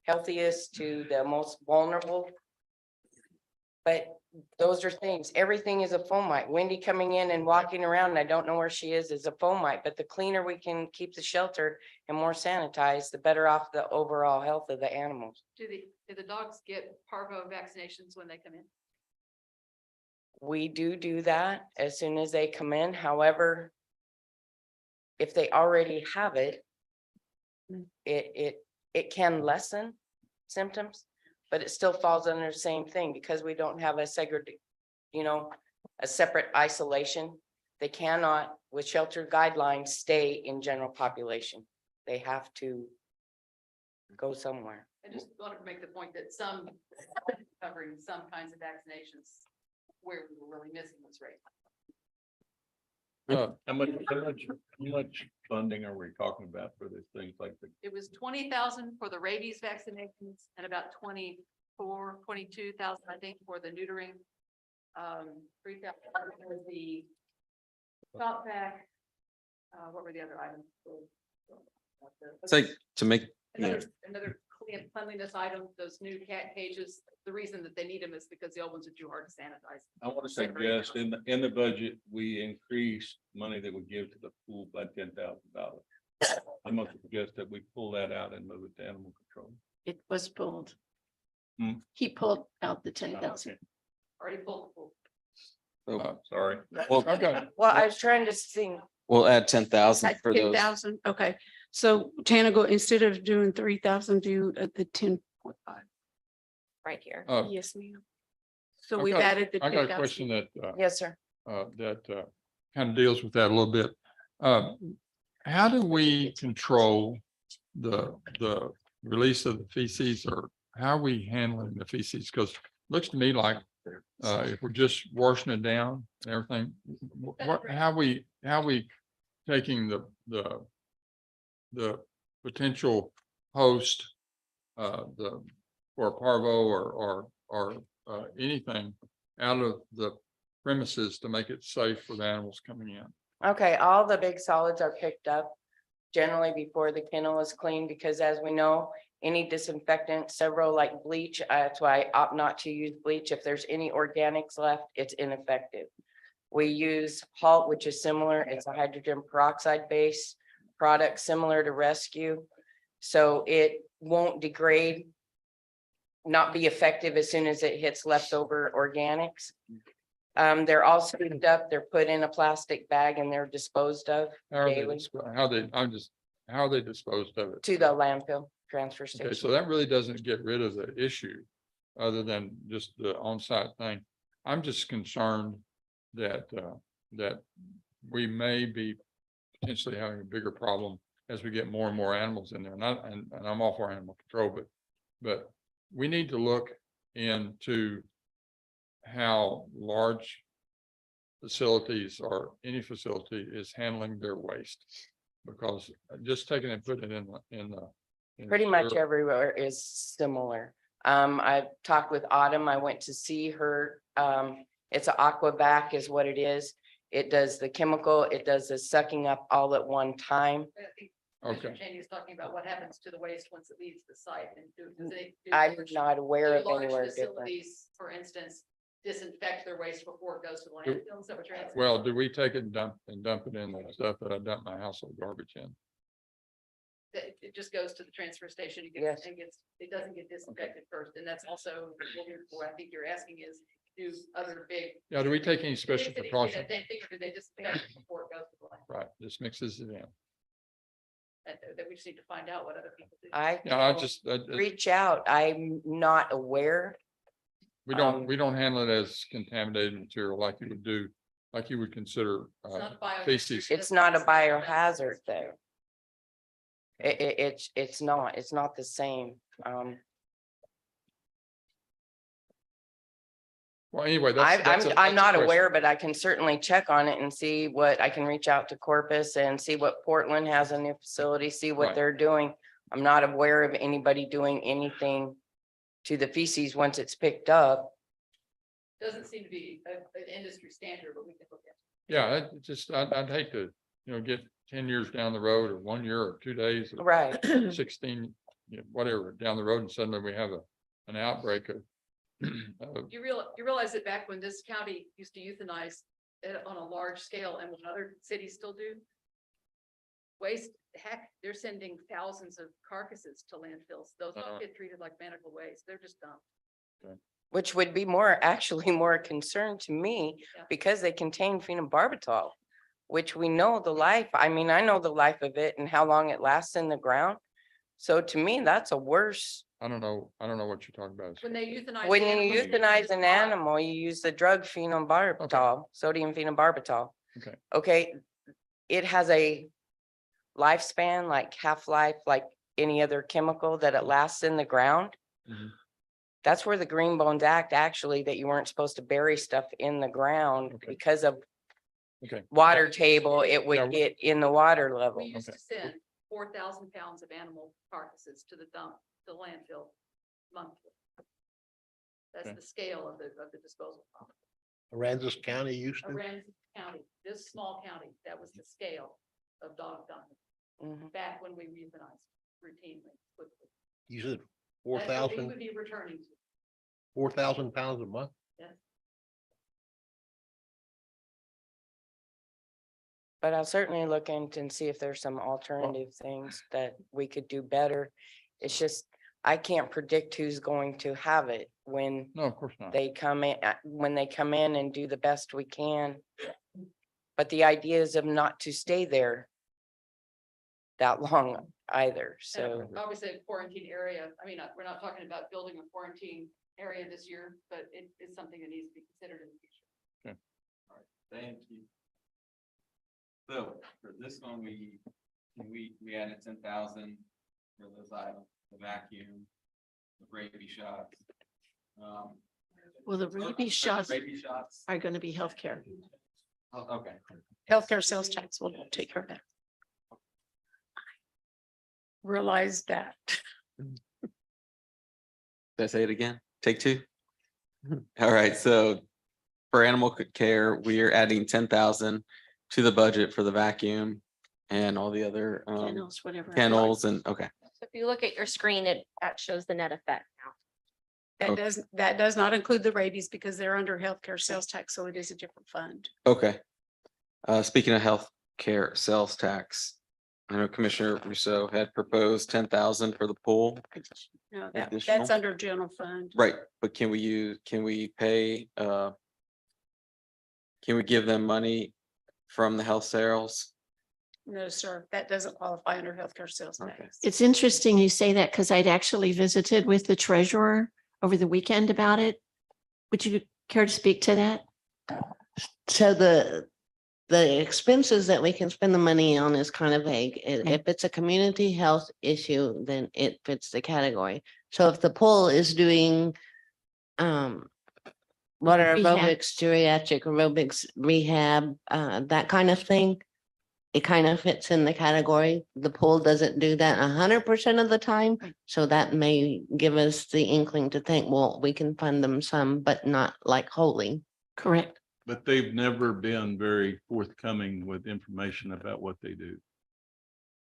healthiest to the most vulnerable. But those are things, everything is a fomite. Wendy coming in and walking around, and I don't know where she is a fomite, but the cleaner we can keep the shelter and more sanitized, the better off the overall health of the animals. Do the dogs get parvo vaccinations when they come in? We do that as soon as they come in, however. If they already have it. It can lessen symptoms, but it still falls under the same thing because we don't have a segregated. A separate isolation. They cannot, with shelter guidelines, stay in general population. They have to. Go somewhere. I just wanted to make the point that some covering some kinds of vaccinations where we were really missing was right. How much funding are we talking about for these things like the? It was 20,000 for the rabies vaccinations and about 22,000, I think, for the neutering. 3,000 for the stop back. What were the other items? It's like to make, Another cleanliness item, those new cat cages. The reason that they need them is because the old ones are too hard to sanitize. I want to suggest in the budget, we increased money that we give to the pool by $10,000. I'm going to suggest that we pull that out and move it to animal control. It was pulled. Hmm. He pulled out the 10,000. Already pulled the pool. Sorry. well, Okay, Well, I was trying to think. we'll add 10,000 for those. 10,000, okay. So Tana, go, instead of doing 3,000, do the 10.5. Right here. Yes, ma'am. So I we've got- added the I got a 10,000. question that, Yes, sir. kind of deals with that a little bit. How do we control the release of the feces, or how are we handling the feces? Because looks to me like if we're just washing it down and everything, how we taking the potential host for parvo or anything out of the premises to make it safe for the animals coming in? Okay, all the big solids are picked up generally before the kennel is cleaned, because as we know, any disinfectant, several like bleach, that's why I opt not to use bleach. If there's any organics left, it's ineffective. We use Halt, which is similar. It's a hydrogen peroxide based product similar to Rescue. So it won't degrade, not be effective as soon as it hits leftover organics. They're all scooped up, they're put in a plastic bag and they're disposed of How are they, daily how are they disposed of it? to the landfill transfer Okay, station. so that really doesn't get rid of the issue, other than just the on-site thing. I'm just concerned that we may be potentially having a bigger problem as we get more and more animals in there. And I'm all for animal control, but we need to look into how large facilities or any facility is handling their waste. Because just taking and putting it in the. Pretty much everywhere is similar. I've talked with Autumn. I went to see her. It's an aquavac is what it is. It does the chemical, it does the sucking up all at one time. I think Okay. Mr. Cheney is talking about what happens to the waste once it leaves the site and I'm not aware of large anywhere different. facilities, for instance, disinfect their waste before it goes to the landfill. Is that what you're asking? Well, do we take it and dump it in the stuff that I dump my household garbage in? It just goes to the transfer station. Yes. It doesn't get disinfected first. And that's also what I think you're asking is, do other big. Yeah, do we take any special big cities do precaution? that? They figure they disinfect it before it goes to the landfill. Right, just mixes it in. that we just need to find out what other people do. Yeah, I will just, reach out. I'm not aware. we don't handle it as contaminated material like you would do, like you would consider It's not a feces. It's not a biohazard though. It's not the same. Well, anyway, that's. I'm not aware, but I can certainly check on it and see what, I can reach out to Corpus and see what Portland has a new facility, see what Right. they're doing. I'm not aware of anybody doing anything to the feces once it's picked up. Doesn't seem to be an industry standard, but we can look at. Yeah, I'd hate to, get 10 years down the road or 1 year or 2 days. or Right. 16, whatever, down the road and suddenly we have an outbreak of. You realize that back when this county used to euthanize it on a large scale and what other cities still do? Waste, heck, they're sending thousands of carcasses to landfills. Those don't get treated like medical waste. They're just dumped. Which would be actually more a concern to me Yeah. because they contain phenobarbital, which we know the life, I mean, I know the life of it and how long it lasts in the ground. So to me, that's a worse, I don't know what you're talking about. When they euthanize. when you animals, euthanize an use blood. animal, you use the drug phenobarbital, sodium phenobarbital. Okay. Okay, it has a lifespan, like half-life, like any other chemical that it lasts in the ground. Mhm. That's where the Green Bones Act actually, that you weren't supposed to bury stuff in the ground Okay. because of Okay. water table, it Yeah, would get in the water level. We used Okay. to send 4,000 pounds of animal carcasses to the landfill monthly. That's Okay. the scale of the disposal. problem. Aransas County, Houston. Aransas County, this small county, that was the scale of dog dumping Mhm. back when we euthanized routinely. quickly. You said That's what we 4,000 would be returning to. 4,000 pounds a month. But I'll certainly look into and see if there's some alternative things that we could do better. It's just, I can't predict who's going to have it when No, of course not. they come in, when they come in and do the best we can. But the idea is of not to stay there that long either, so. And obviously a quarantine area, I mean, we're not talking about building a quarantine area this year, but it is something that needs to be considered in the future. Thank you. So for this one, we added 10,000 for those items, the vacuum, the rabies shots. Well, the rabies shots Rabies shots. are going to be healthcare. Oh, okay. Healthcare sales tax will take care of that. Realize that. Did I say it again? Take two? All right, so for animal care, we are adding 10,000 to the budget for the vacuum and all the other Kennels, whatever. kennels and, okay. So if you look at your screen, that shows the net effect now. That does not include the rabies because they're under healthcare sales tax, so it is a different fund. Okay. Speaking of health care sales tax, I know Commissioner Rousseau had proposed 10,000 for the pool. No, Additional? that's under general fund. Right, but can we pay, can we give them money from the health sales? No, sir, that doesn't qualify under healthcare sales Okay. tax. It's interesting you say that because I'd actually visited with the treasurer over the weekend about it. Would you care to speak to that? So the expenses that we can spend the money on is kind of vague. If it's a community health issue, then it fits the category. So if the pool is doing water Rehab. aerobics, geriatric aerobics, rehab, that kind of thing, it kind of fits in the category. The pool doesn't do that 100% of the time. So that may give us the inkling to think, well, we can fund them some, but not like wholly. Correct. But they've never been very forthcoming with information about what they do.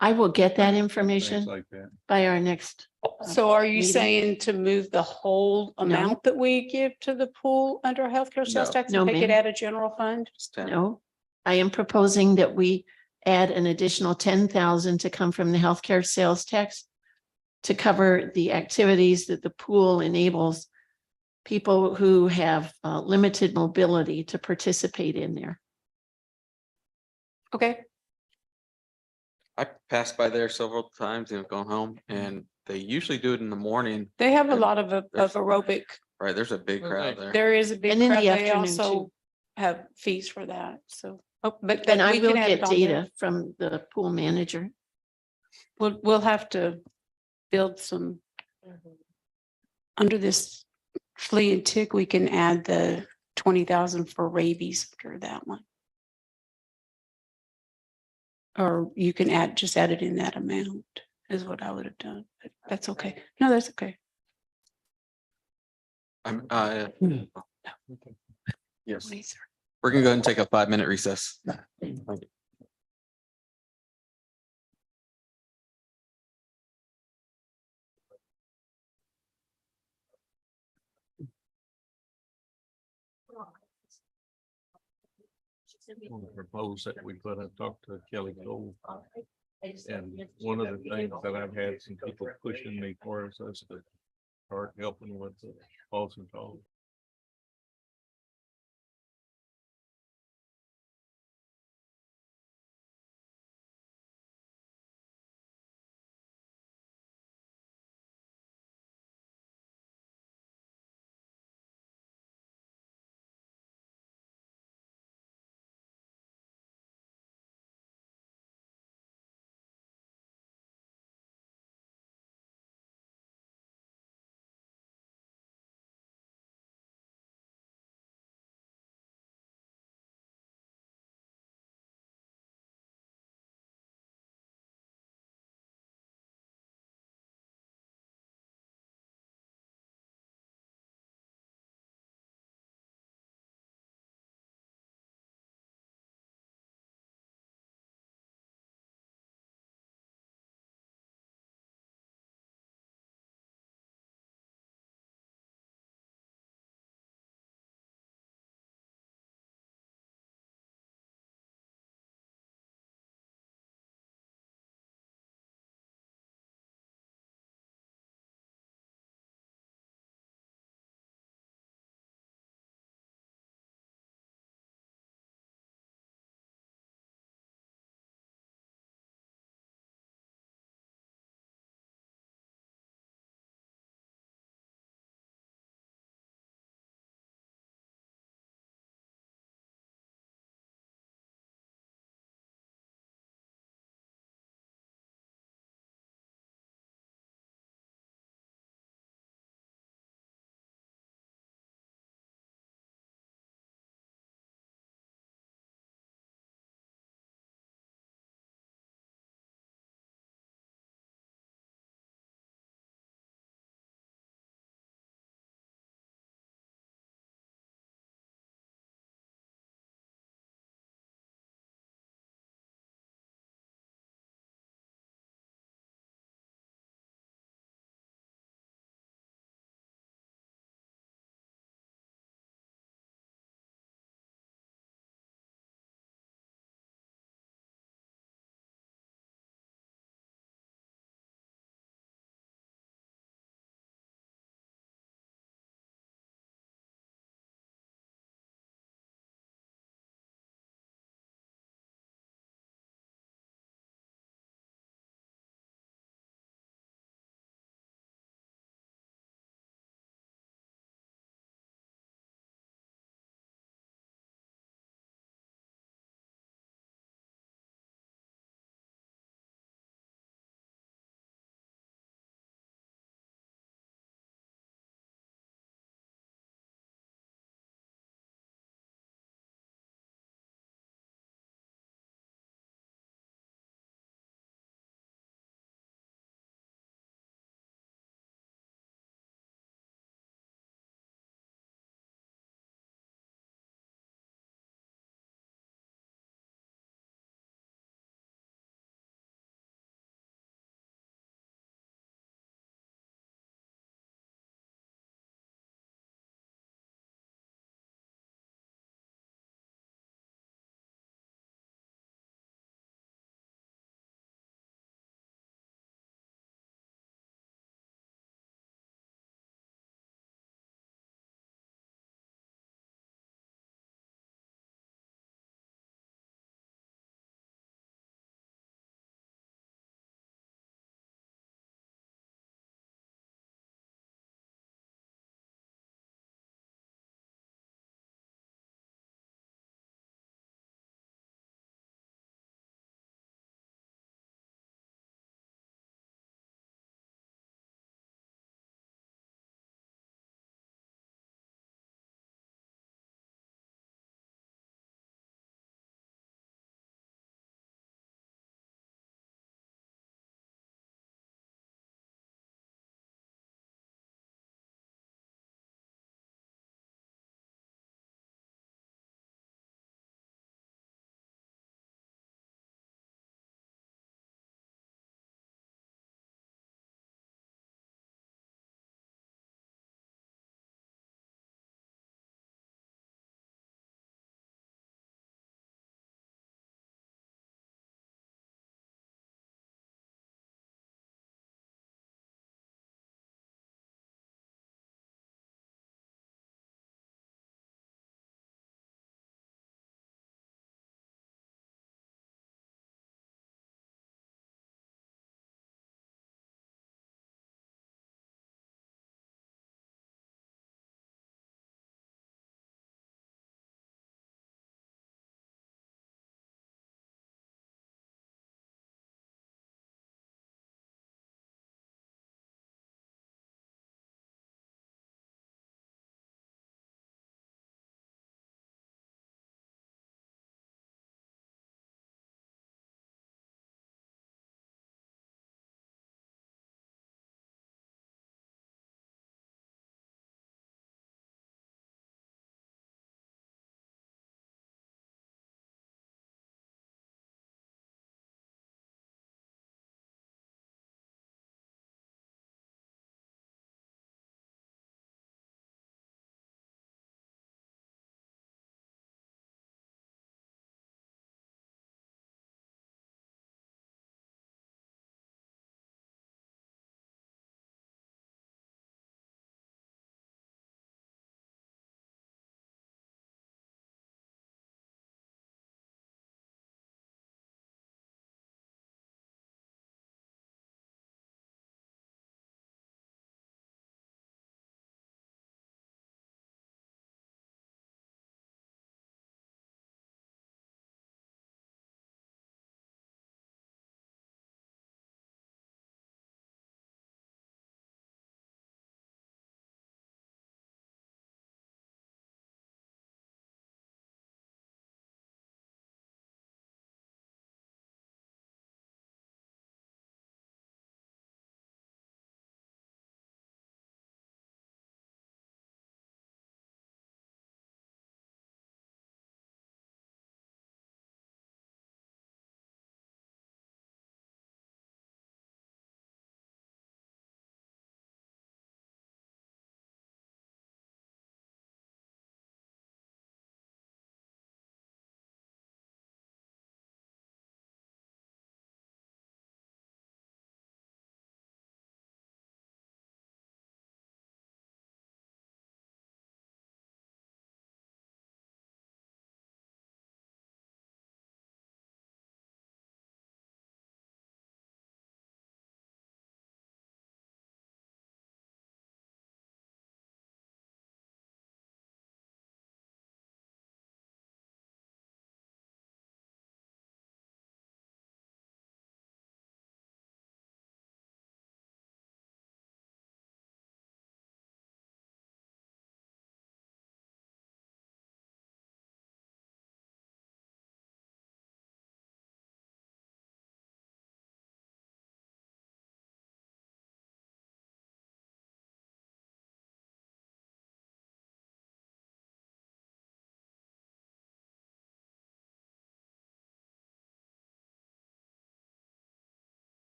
I will get that Things information like that. by our next. So are you meeting. saying to move the whole amount that we give to the pool under healthcare sales No. tax No, and take it ma'am. out of general fund? Just 10. No, I am proposing that we add an additional 10,000 to come from the healthcare sales tax to cover the activities that the pool enables people who have limited mobility to participate in there. Okay, I passed by there several times and gone home and they usually do it in the morning, They have a And lot of there's- aerobic. right? There's a big crowd there. There is a big And in crowd. the They afternoon also too. have fees for that. So, oh, but And I we will can add get it on there. data from the pool manager. We'll have to build some, under this flea and tick, we can add the 20,000 for rabies under that one. Or you can just add it in that amount is what I would have done, but that's okay. No, that's okay. I'm, yes, we're gonna go ahead and take a 5-minute recess. Thank you. Want to propose that we put and talk to Kelly Cole. And one of the things that I've had some people pushing me for is us to start helping with the falls and calls.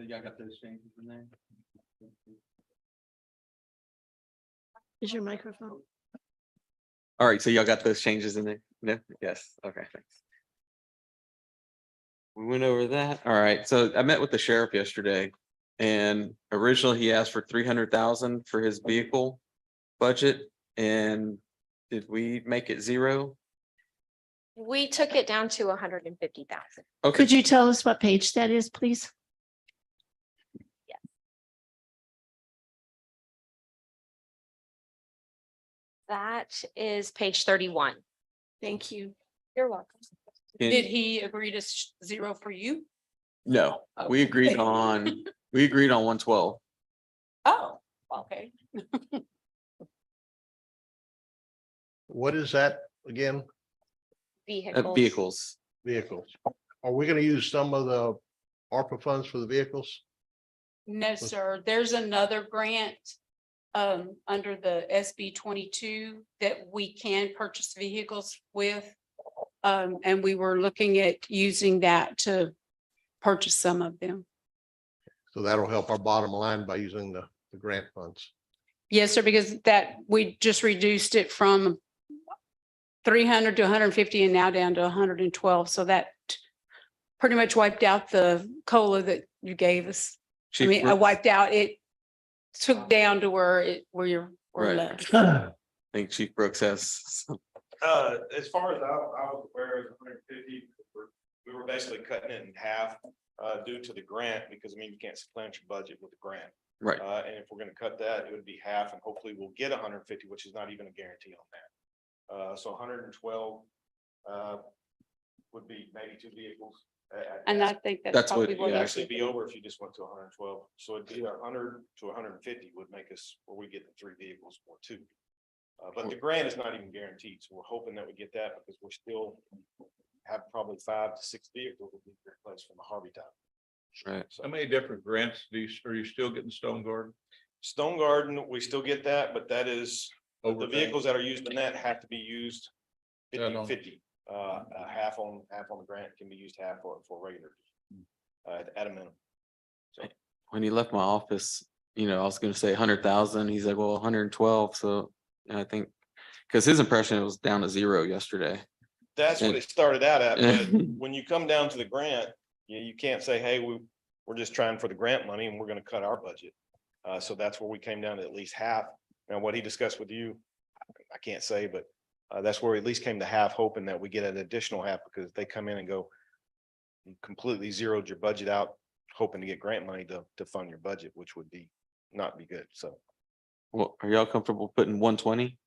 Y'all got those changes in there? Is your microphone? All right, so y'all got those changes in there? No? Yes, okay, thanks. We went over that. All right, so I met with the sheriff yesterday. And originally he asked for 300,000 for his vehicle budget. And did we make it zero? We took it down to 150,000. Okay, Could you tell us what page that is, please? That is page 31. Thank you. You're welcome. Can- Did he agree to zero for you? no, we agreed on 112. Oh, okay. What is that again? Vehicles. Vehicles. Vehicles. Are we gonna use some of the ARPA funds for the vehicles? No, sir. There's another grant under the SB 22 that we can purchase vehicles with. And we were looking at using that to purchase some of them. So that'll help our bottom line by using the grant funds. Yes, sir, because that we just reduced it from 300 to 150 and now down to 112. So that pretty much wiped out the COLA that you gave us. I Chief mean, I Brooks- wiped out, it took down to where you're Right. left. I think Chief Brooks has some. As far as I was aware of 150, we were basically cutting it in half due to the grant, because I mean, you can't supplant your budget with a grant. Right. And if we're gonna cut that, it would be half, and hopefully we'll get 150, which is not even a guarantee on that. So 112 would be maybe 2 vehicles. And I think That's that's what- probably what. yeah, It'd actually be over if you just went to 112. So it'd be 100 to 150 would make us where we get the 3 vehicles or 2. But the grant is not even guaranteed, so we're hoping that we get that, because we're still have probably 5 to 6 vehicles that we replaced from the Harvey time. Right. So how many different grants are you still getting Stone Garden? Stone Garden, we still get that, but that is, the Overtime? vehicles that are used in that have to be used Yeah, no. 50/50. Half on the grant can be used, half for regular. At a minimum. When he left my office, I was gonna say 100,000. He's like, well, 112. So I think, because his impression it was down to 0 yesterday. That's what it started out at, Yeah. but when you come down to the grant, you can't say, hey, we're just trying for the grant money and we're gonna cut our budget. So that's where we came down to at least half. Now, what he discussed with you, I can't say, but that's where we at least came to half, hoping that we get an additional half, because they come in and go, you completely zeroed your budget out, hoping to get grant money to fund your budget, which would be not be good. So Well, are y'all comfortable putting 120?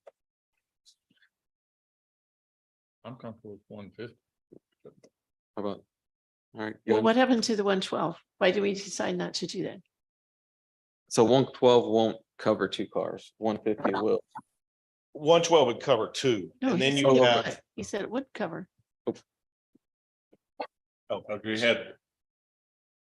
I'm comfortable with 150. How about? All right. Well, good. what happened to the 112? Why did we decide not to do that? So 112 won't cover 2 cars. 150 will. 112 would cover 2, No, and then he you said it have. would. He said it would cover. We had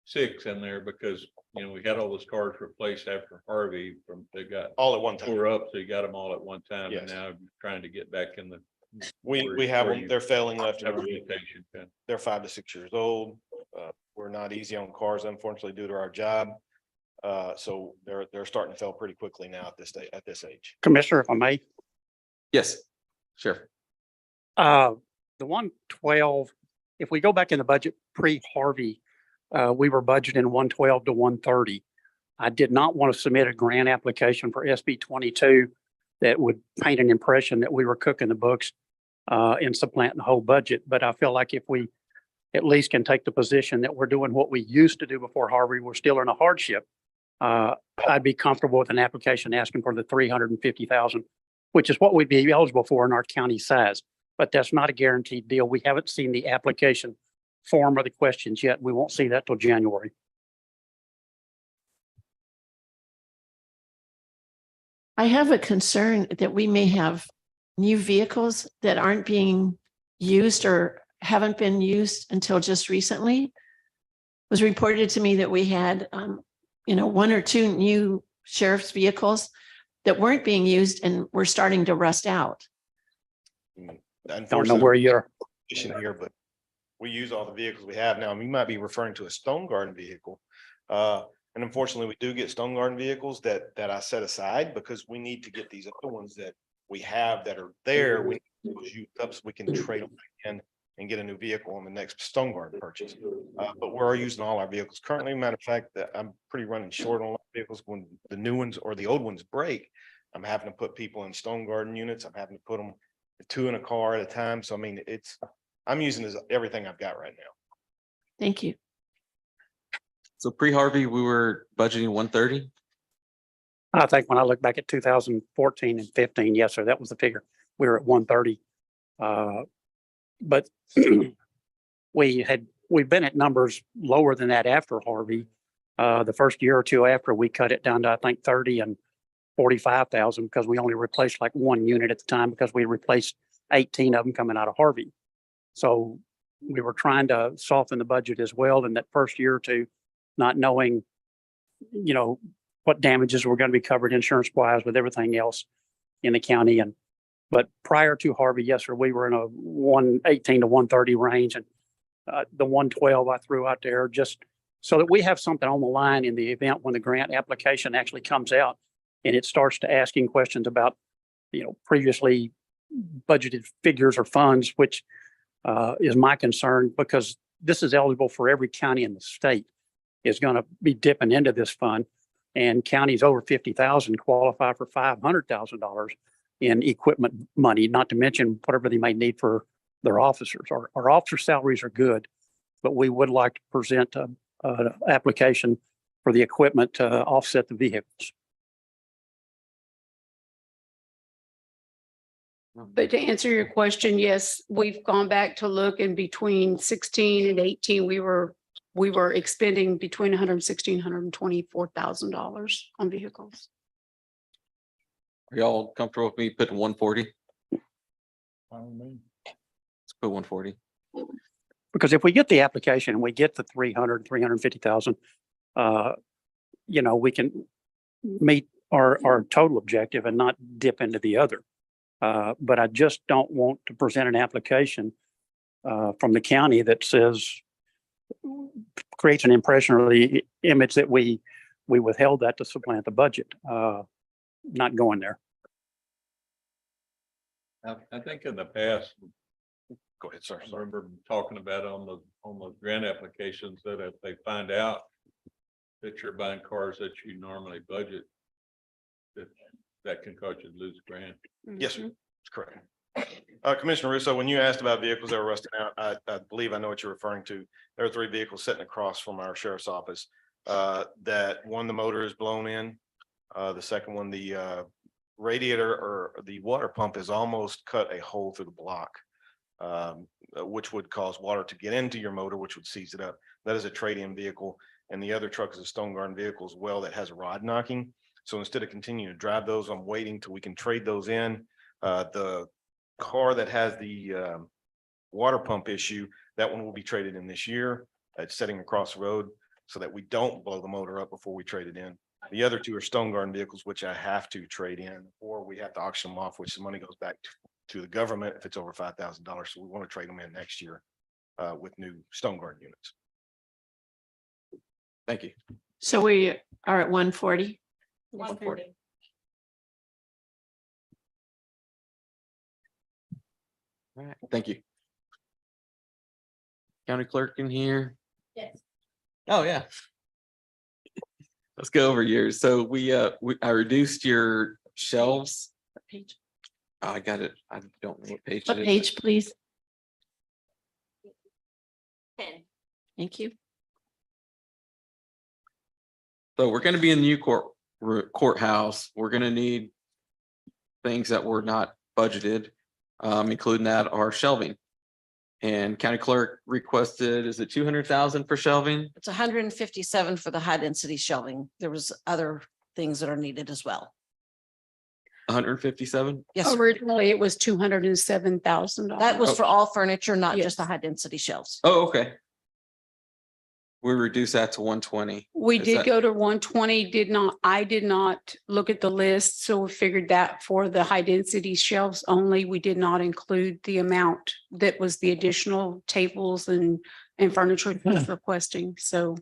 6 in there because, we had all those cars replaced after Harvey they got All at one time. tore up, so you got them all at one time, and Yes. now you're trying to get back in the. We have them, they're failing left and Have a right. rotation, yeah. They're 5 to 6 years old. We're not easy on cars, unfortunately, due to our job. So they're starting to fail pretty quickly now at this age. Commissioner, if I may, Yes, sure. the 112, if we go back in the budget pre-Harvey, we were budgeting 112 to 130. I did not want to submit a grant application for SB 22 that would paint an impression that we were cooking the books and supplanting the whole budget. But I feel like if we at least can take the position that we're doing what we used to do before Harvey, we're still in a hardship. I'd be comfortable with an application asking for the 350,000, which is what we'd be eligible for in our county size. But that's not a guaranteed deal. We haven't seen the application form or the questions yet. We won't see that till January. I have a concern that we may have new vehicles that aren't being used or haven't been used until just recently. It was reported to me that we had, 1 or 2 new sheriff's vehicles that weren't being used and were starting to rust out. Don't know where you're. Here, but we use all the vehicles we have now. We might be referring to a Stone Garden vehicle. And unfortunately, we do get Stone Garden vehicles that I set aside because we need to get these other ones that we have that are there. We need those used up so we can trade them in and get a new vehicle on the next Stone Garden purchase. But we're using all our vehicles currently. Matter of fact, that I'm pretty running short on vehicles when the new ones or the old ones break. I'm having to put people in Stone Garden units. I'm having to put them 2 in a car at a time. So I mean, I'm using everything I've got right now. Thank you. So pre-Harvey, we were budgeting 130. I think when I look back at 2014 and 15, yes, sir, that was the figure. We were at 130. But we've been at numbers lower than that after Harvey. The first year or two after, we cut it down to, I think, 30 and 45,000 because we only replaced like 1 unit at the time because we replaced 18 of them coming out of Harvey. So we were trying to soften the budget as well in that first year or two, not knowing, what damages were going to be covered insurance wise with everything else in the county. But prior to Harvey, yes, sir, we were in a 118 to 130 range, and the 112 I threw out there just so that we have something on the line in the event when the grant application actually comes out and it starts to asking questions about, previously budgeted figures or funds, which is my concern because this is eligible for every county in the state is going to be dipping into this fund, and counties over 50,000 qualify for $500,000 in equipment money, not to mention whatever they may need for their officers. Our officer salaries are good, but we would like to present an application for the equipment to offset the vehicles. But to answer your question, yes, we've gone back to look in between 16 and 18, we were expending between $116,000, $124,000 on vehicles. Are y'all comfortable with me putting 140? Let's put 140. Because if we get the application and we get the 350,000, we can meet our total objective and not dip into the other. But I just don't want to present an application from the county that creates an impression or the image that we withheld that to supplant the budget. Not going there. I think in the past, Go ahead, sir. I remember talking about on the grant applications that if they find out that you're buying cars that you normally budget, that can cause you to lose a grant. Yes, sir. That's correct. Commissioner Russo, when you asked about vehicles that were rusting out, I believe I know what you're referring to. There are 3 vehicles sitting across from our sheriff's office. That one, the motor is blown in. The second one, the radiator or the water pump is almost cut a hole through the block, which would cause water to get into your motor, which would seize it up. That is a trade-in vehicle. And the other truck is a Stone Garden vehicle as well that has a rod knocking. So instead of continuing to drive those, I'm waiting till we can trade those in. The car that has the water pump issue, that one will be traded in this year. It's sitting across the road so that we don't blow the motor up before we trade it in. The other 2 are Stone Garden vehicles, which I have to trade in, or we have to auction them off, which the money goes back to the government if it's over $5,000. So we want to trade them in next year with new Stone Garden units. Thank you. So we are at 140. 140. All right, thank you. County clerk in here? Yes. Oh, yeah. Let's go over yours. So I reduced your shelves. What page? Oh, I got it. I don't know what page What it is. page, please? 10. Thank you. So we're gonna be in the new courthouse. We're gonna need things that were not budgeted, including that are shelving. And county clerk requested, is it 200,000 for shelving? It's 157 for the high density shelving. There was other things that are needed as well. 157? Yes, sir. Originally, it was $207,000. That was for all furniture, not just the high density shelves. Oh, okay. We reduced that to 120. We Is did that- go to 120, I did not look at the list, so we figured that for the high density shelves only, we did not include the amount that was the additional tables and furniture he was requesting, so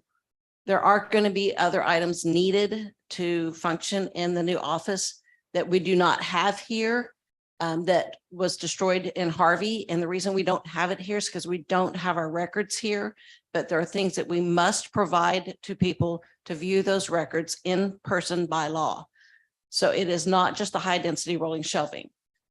There are going to be other items needed to function in the new office that we do not have here, that was destroyed in Harvey. And the reason we don't have it here is because we don't have our records here. But there are things that we must provide to people to view those records in person by law. So it is not just the high density rolling shelving.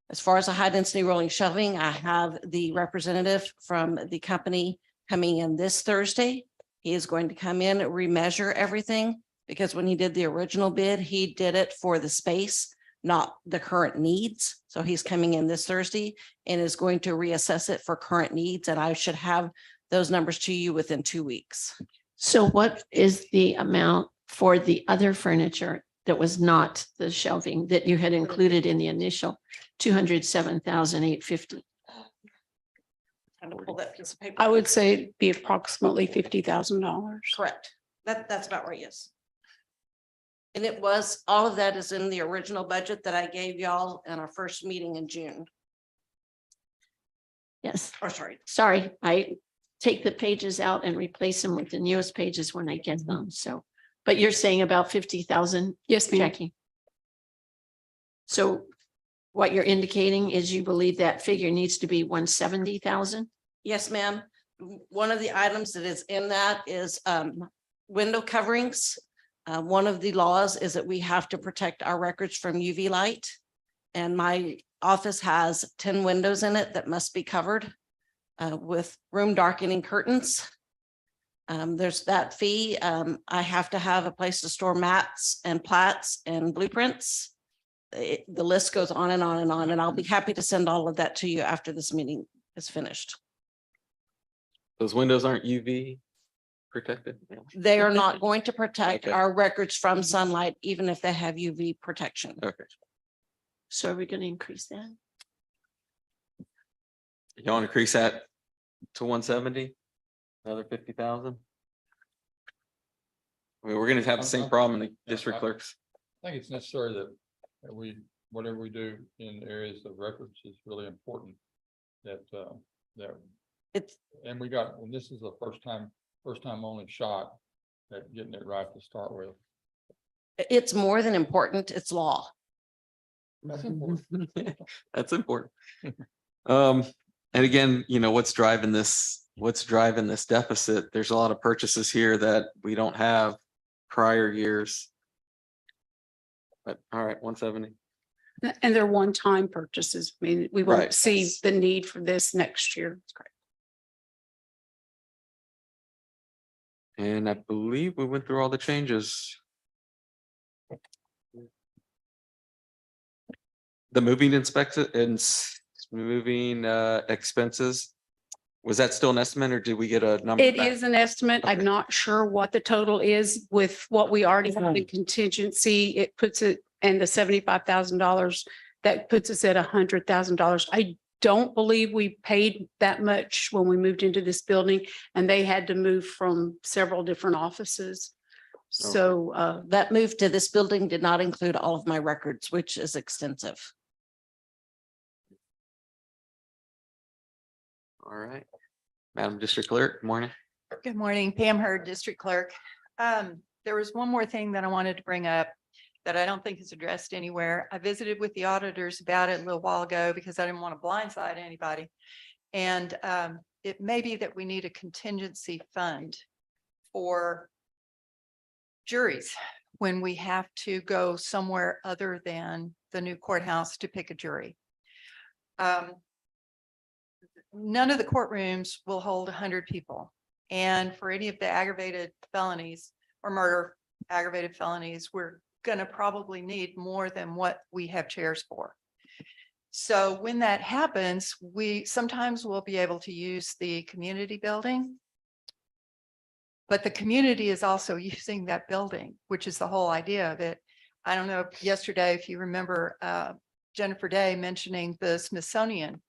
As far as the high density rolling shelving, I have the representative from the company coming in this Thursday. He is going to come in, remeasure everything, because when he did the original bid, he did it for the space, not the current needs. So he's coming in this Thursday and is going to reassess it for current needs. And I should have those numbers to you within 2 weeks. So what is the amount for the other furniture that was not the shelving that you had included in the initial 207,850? Time to pull that piece of paper. I would say it'd be approximately $50,000. Correct. That's about right, yes. And it was, all of that is in the original budget that I gave y'all in our first meeting in June. Yes, Or sorry, sorry, I take the pages out and replace them with the newest pages when I get them. So, but you're saying about 50,000, Yes, ma'am. Jackie? So what you're indicating is you believe that figure needs to be 170,000? yes, ma'am. One of the items that is in that is window coverings. One of the laws is that we have to protect our records from UV light. And my office has 10 windows in it that must be covered with room darkening curtains. There's that fee. I have to have a place to store mats and plats and blueprints. The list goes on and on and on, and I'll be happy to send all of that to you after this meeting is finished. Those windows aren't UV protected? They are not going to protect Okay. our records from sunlight, even if they have UV protection. Okay. So are we going to increase that? You want to increase that to 170? Another 50,000? I mean, we're gonna have the same problem in the district clerks. I think it's necessary that we, whatever we do in areas of records is really important. That, It's, and we got, and this is the first time only shot at getting it right to start with. it's more than important, it's law. That's important. That's important. And again, you know, what's driving this deficit? There's a lot of purchases here that we don't have prior years. But all right, 170. And they're one-time purchases. I mean, we Right. won't see the need for this next year. And I believe we went through all the changes. The moving moving expenses. Was that still an estimate or did we get a number? It back? is an estimate. I'm Okay. not sure what the total is with what we already have in contingency. It puts it, and the $75,000, that puts us at $100,000. I don't believe we paid that much when we moved into this building, and they had to move from several different offices. So That move to this building did not include all of my records, which is extensive. All right. Madam District Clerk, good morning. Good morning, Pam Hurd, District Clerk. There was one more thing that I wanted to bring up that I don't think is addressed anywhere. I visited with the auditors about it a little while ago because I didn't want to blindside anybody. And it may be that we need a contingency fund for juries when we have to go somewhere other than the new courthouse to pick a jury. None of the courtrooms will hold 100 people. And for any of the aggravated felonies or murder aggravated felonies, we're going to probably need more than what we have chairs for. So when that happens, we sometimes will be able to use the community building. But the community is also using that building, which is the whole idea of it. I don't know, yesterday, if you remember Jennifer Day mentioning the Smithsonian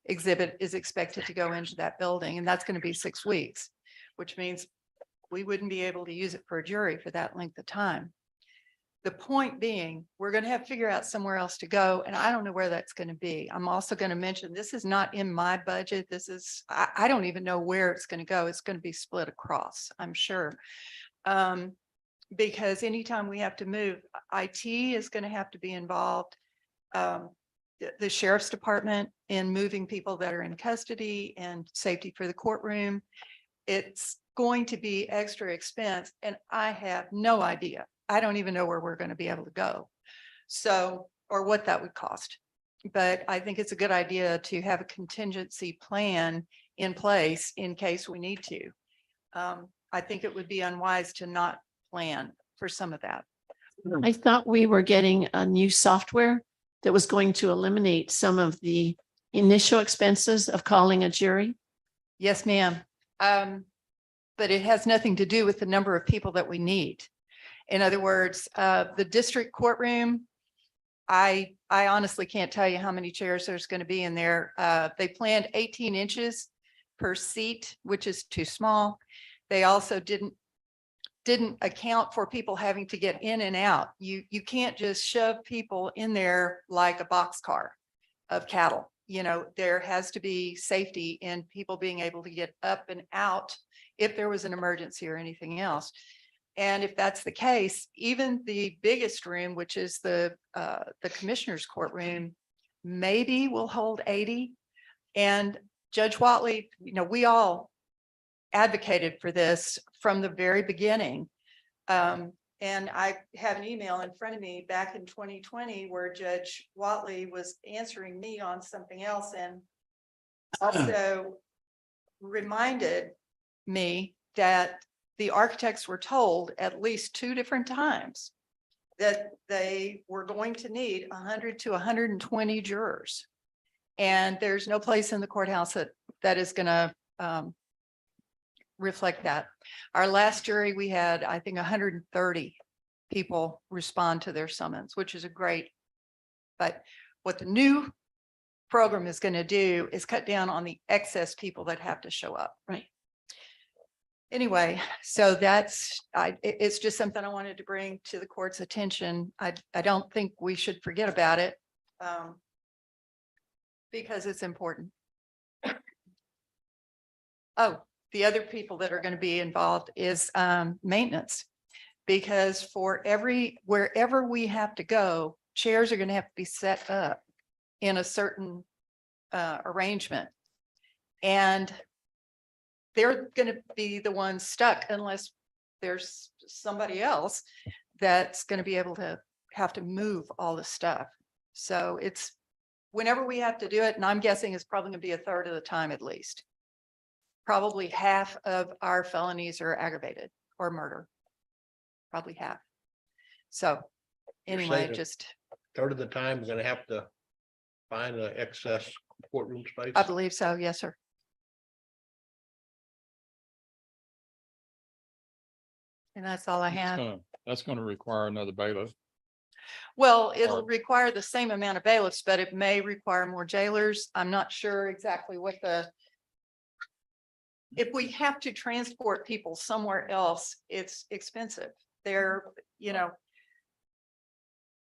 exhibit is expected to go into that building, and that's going to be 6 weeks, which means we wouldn't be able to use it for a jury for that length of time. The point being, we're going to have to figure out somewhere else to go, and I don't know where that's going to be. I'm also going to mention, this is not in my budget. This is, I don't even know where it's going to go. It's going to be split across, I'm sure. Because anytime we have to move, IT is going to have to be involved. The sheriff's department in moving people that are in custody and safety for the courtroom. It's going to be extra expense and I have no idea. I don't even know where we're going to be able to go. So, or what that would cost. But I think it's a good idea to have a contingency plan in place in case we need to. I think it would be unwise to not plan for some of that. I thought we were getting a new software that was going to eliminate some of the initial expenses of calling a jury. Yes, ma'am. But it has nothing to do with the number of people that we need. In other words, the district courtroom, I honestly can't tell you how many chairs there's going to be in there. They planned 18 inches per seat, which is too small. They also didn't account for people having to get in and out. You can't just shove people in there like a boxcar of cattle. You know, there has to be safety in people being able to get up and out if there was an emergency or anything else. And if that's the case, even the biggest room, which is the commissioner's courtroom, maybe will hold 80. And Judge Whatley, you know, we all advocated for this from the very beginning. And I have an email in front of me back in 2020 where Judge Whatley was answering me on something else and also reminded me that the architects were told at least 2 different times that they were going to need 100 to 120 jurors. And there's no place in the courthouse that is going to reflect that. Our last jury, we had, I think, 130 people respond to their summons, which is a great. But what the new program is going to do is cut down on the excess people that have to show up. Right. Anyway, so that's, it's just something I wanted to bring to the court's attention. I don't think we should forget about it. Because it's important. Oh, the other people that are going to be involved is maintenance. Because for wherever we have to go, chairs are going to have to be set up in a certain arrangement. And they're going to be the ones stuck unless there's somebody else that's going to be able to have to move all the stuff. So it's whenever we have to do it, and I'm guessing it's probably going to be a third of the time at least. Probably half of our felonies are aggravated or murder. Probably half. So You're anyway, saying just, third of the time, we're gonna have to find an excess courtroom space. I believe so. Yes, sir. And that's all I have. That's gonna require another bailiff. Well, it'll require the same amount of bailiffs, but it may require more jailers. I'm not sure exactly what if we have to transport people somewhere else, it's expensive. They're, you know,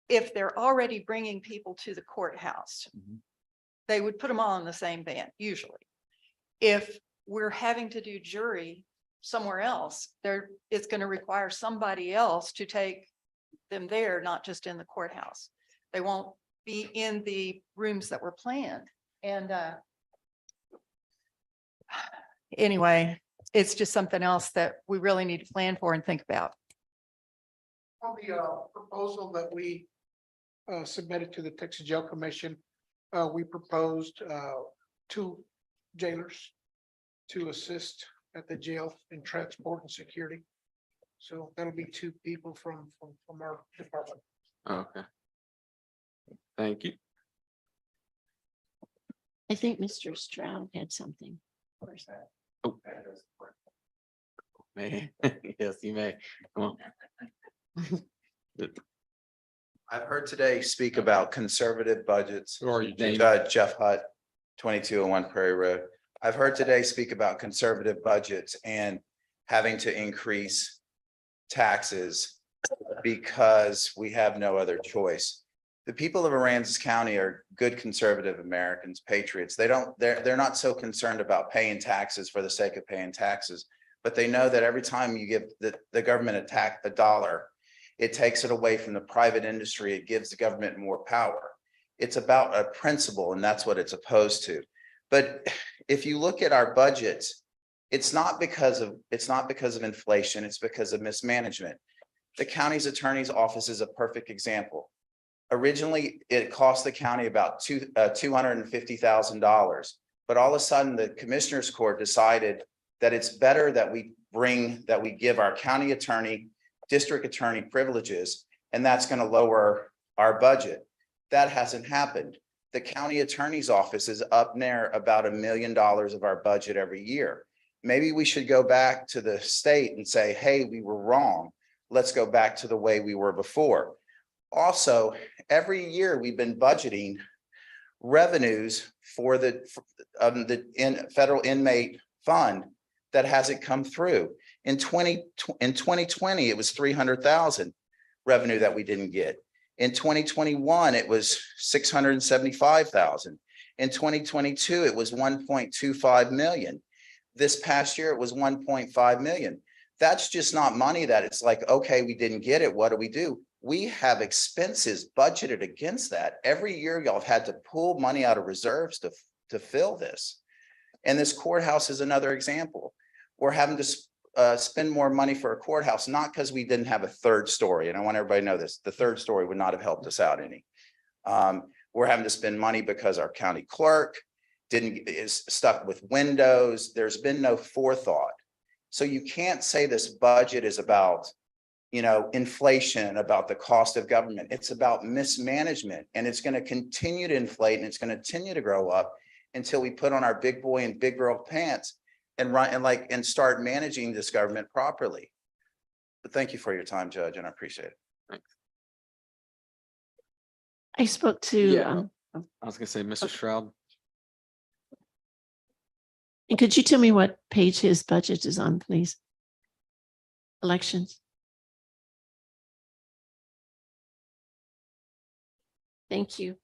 if they're already bringing people to the courthouse, they would put them all in the same van usually. If we're having to do jury somewhere else, it's going to require somebody else to take them there, not just in the courthouse. They won't be in the rooms that were planned. And anyway, it's just something else that we really need to plan for and think about. On the proposal that we submitted to the Texas Jail Commission, we proposed 2 jailers to assist at the jail in transport and security. So that'll be 2 people from our department. Okay. Thank you. I think Mr. Stroud had something. Where's that? Oh. May. Yes, you may. Come on. I've heard today speak about conservative budgets. Who are you, James? Jeff Hutt, 2201 Prairie Road. I've heard today speak about conservative budgets and having to increase taxes because we have no other choice. The people of Aransas County are good conservative Americans, patriots. They're not so concerned about paying taxes for the sake of paying taxes, but they know that every time you give the government a dollar, it takes it away from the private industry. It gives the government more power. It's about a principle, and that's what it's opposed to. But if you look at our budgets, it's not because of inflation, it's because of mismanagement. The county's attorney's office is a perfect example. Originally, it cost the county about $250,000, but all of a sudden the commissioners court decided that it's better that we give our county attorney, district attorney privileges, and that's going to lower our budget. That hasn't happened. The county attorney's office is up near about $1 million of our budget every year. Maybe we should go back to the state and say, hey, we were wrong. Let's go back to the way we were before. Also, every year we've been budgeting revenues for the federal inmate fund that hasn't come through. In 2020, it was 300,000 revenue that we didn't get. In 2021, it was 675,000. In 2022, it was 1.25 million. This past year, it was 1.5 million. That's just not money that it's like, okay, we didn't get it. What do we do? We have expenses budgeted against that. Every year, y'all have had to pull money out of reserves to fill this. And this courthouse is another example. We're having to spend more money for a courthouse, not because we didn't have a third story. And I want everybody to know this, the third story would not have helped us out any. We're having to spend money because our county clerk is stuck with windows. There's been no forethought. So you can't say this budget is about, inflation, about the cost of government. It's about mismanagement, and it's going to continue to inflate, and it's going to continue to grow up until we put on our big boy and big girl pants and and start managing this government properly. But thank you for your time, Judge, and I appreciate it. Thanks. I spoke to, Yeah. I was gonna say, Mr. Stroud. and could you tell me what page his budget is on, please? Elections. Thank you.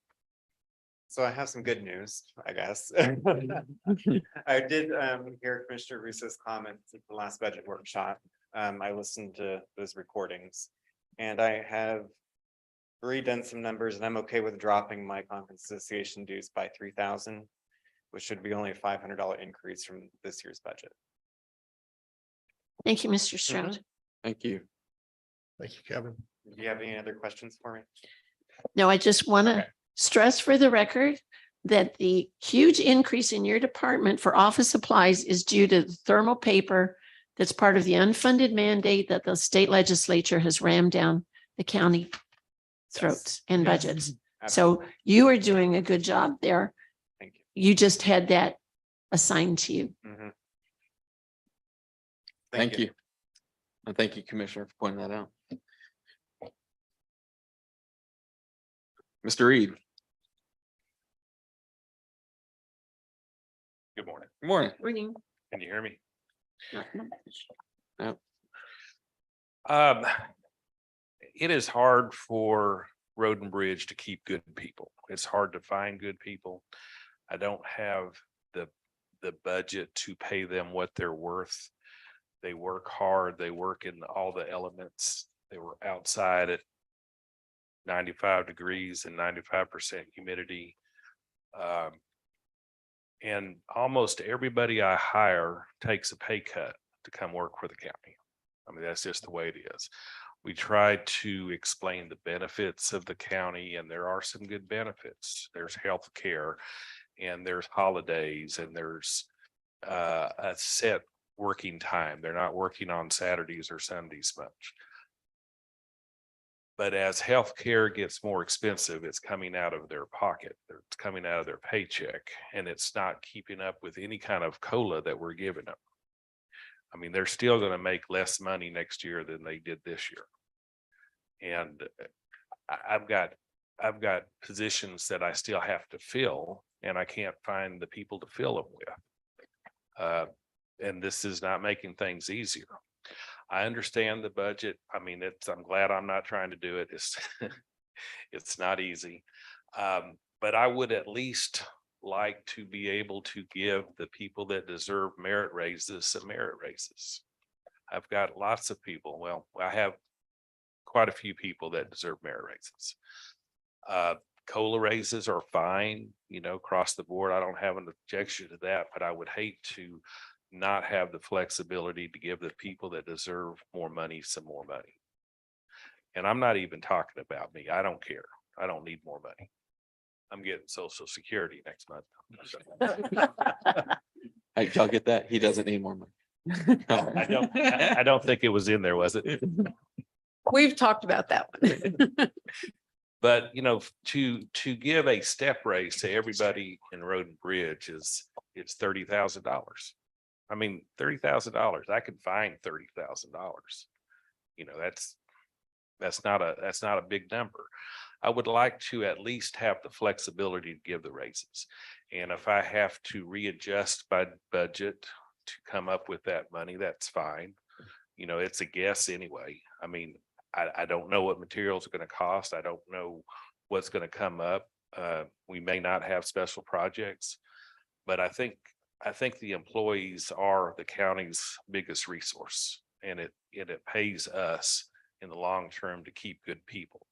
So I have some good news, I guess. I did hear Commissioner Russo's comments at the last budget workshop. I listened to those recordings, and I have redone some numbers, and I'm okay with dropping my conference association dues by 3,000, which should be only a $500 increase from this year's budget. Thank you, Mr. Stroud. Thank you. Thank you, Kevin. Do you have any other questions for me? No, I just want to stress for the record that the huge increase in your department for office supplies is due to the thermal paper that's part of the unfunded mandate that the state legislature has rammed down the county throats and budgets. So you are doing a good job there. Thank you. You just had that assigned to you. Mhm. Thank you. And thank you, Commissioner, for pointing that out. Mr. Reed. Good morning. Good morning. Morning. Can you hear me? Yep. It is hard for Road and Bridge to keep good people. It's hard to find good people. I don't have the budget to pay them what they're worth. They work hard. They work in all the elements. They were outside at 95 degrees and 95% humidity. And almost everybody I hire takes a pay cut to come work for the county. I mean, that's just the way it is. We try to explain the benefits of the county, and there are some good benefits. There's health care, and there's holidays, and there's a set working time. They're not working on Saturdays or Sundays much. But as healthcare gets more expensive, it's coming out of their pocket. It's coming out of their paycheck, and it's not keeping up with any kind of COLA that we're giving them. I mean, they're still going to make less money next year than they did this year. And I've got positions that I still have to fill, and I can't find the people to fill them with. And this is not making things easier. I understand the budget. I mean, I'm glad I'm not trying to do it. It's not easy. But I would at least like to be able to give the people that deserve merit raises some merit raises. I've got lots of people. Well, I have quite a few people that deserve merit raises. COLA raises are fine, across the board. I don't have an objection to that, but I would hate to not have the flexibility to give the people that deserve more money some more money. And I'm not even talking about me. I don't care. I don't need more money. I'm getting Social Security next month. Hey, y'all get that? He doesn't need more money. I don't think it was in there, was it? We've talked about that one. But, to give a step raise to everybody in Road and Bridge it's $30,000. I mean, $30,000, I can find $30,000. That's not a big number. I would like to at least have the flexibility to give the raises. And if I have to readjust my budget to come up with that money, that's fine. It's a guess anyway. I mean, I don't know what materials are going to cost. I don't know what's going to come up. We may not have special projects, but I think the employees are the county's biggest resource, and it pays us in the long term to keep good people.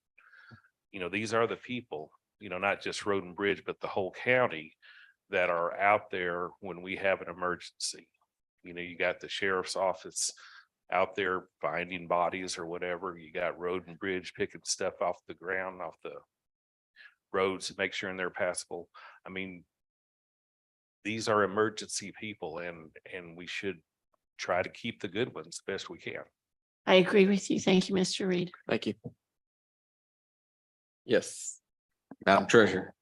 These are the people, not just Road and Bridge, but the whole county that are out there when we have an emergency. You got the sheriff's office out there finding bodies or whatever. You got Road and Bridge picking stuff off the ground, off the roads to make sure they're passable. I mean, these are emergency people, and we should try to keep the good ones the best we can. I agree with you. Thank you, Mr. Reed. Thank you. Yes, Madam Treasurer.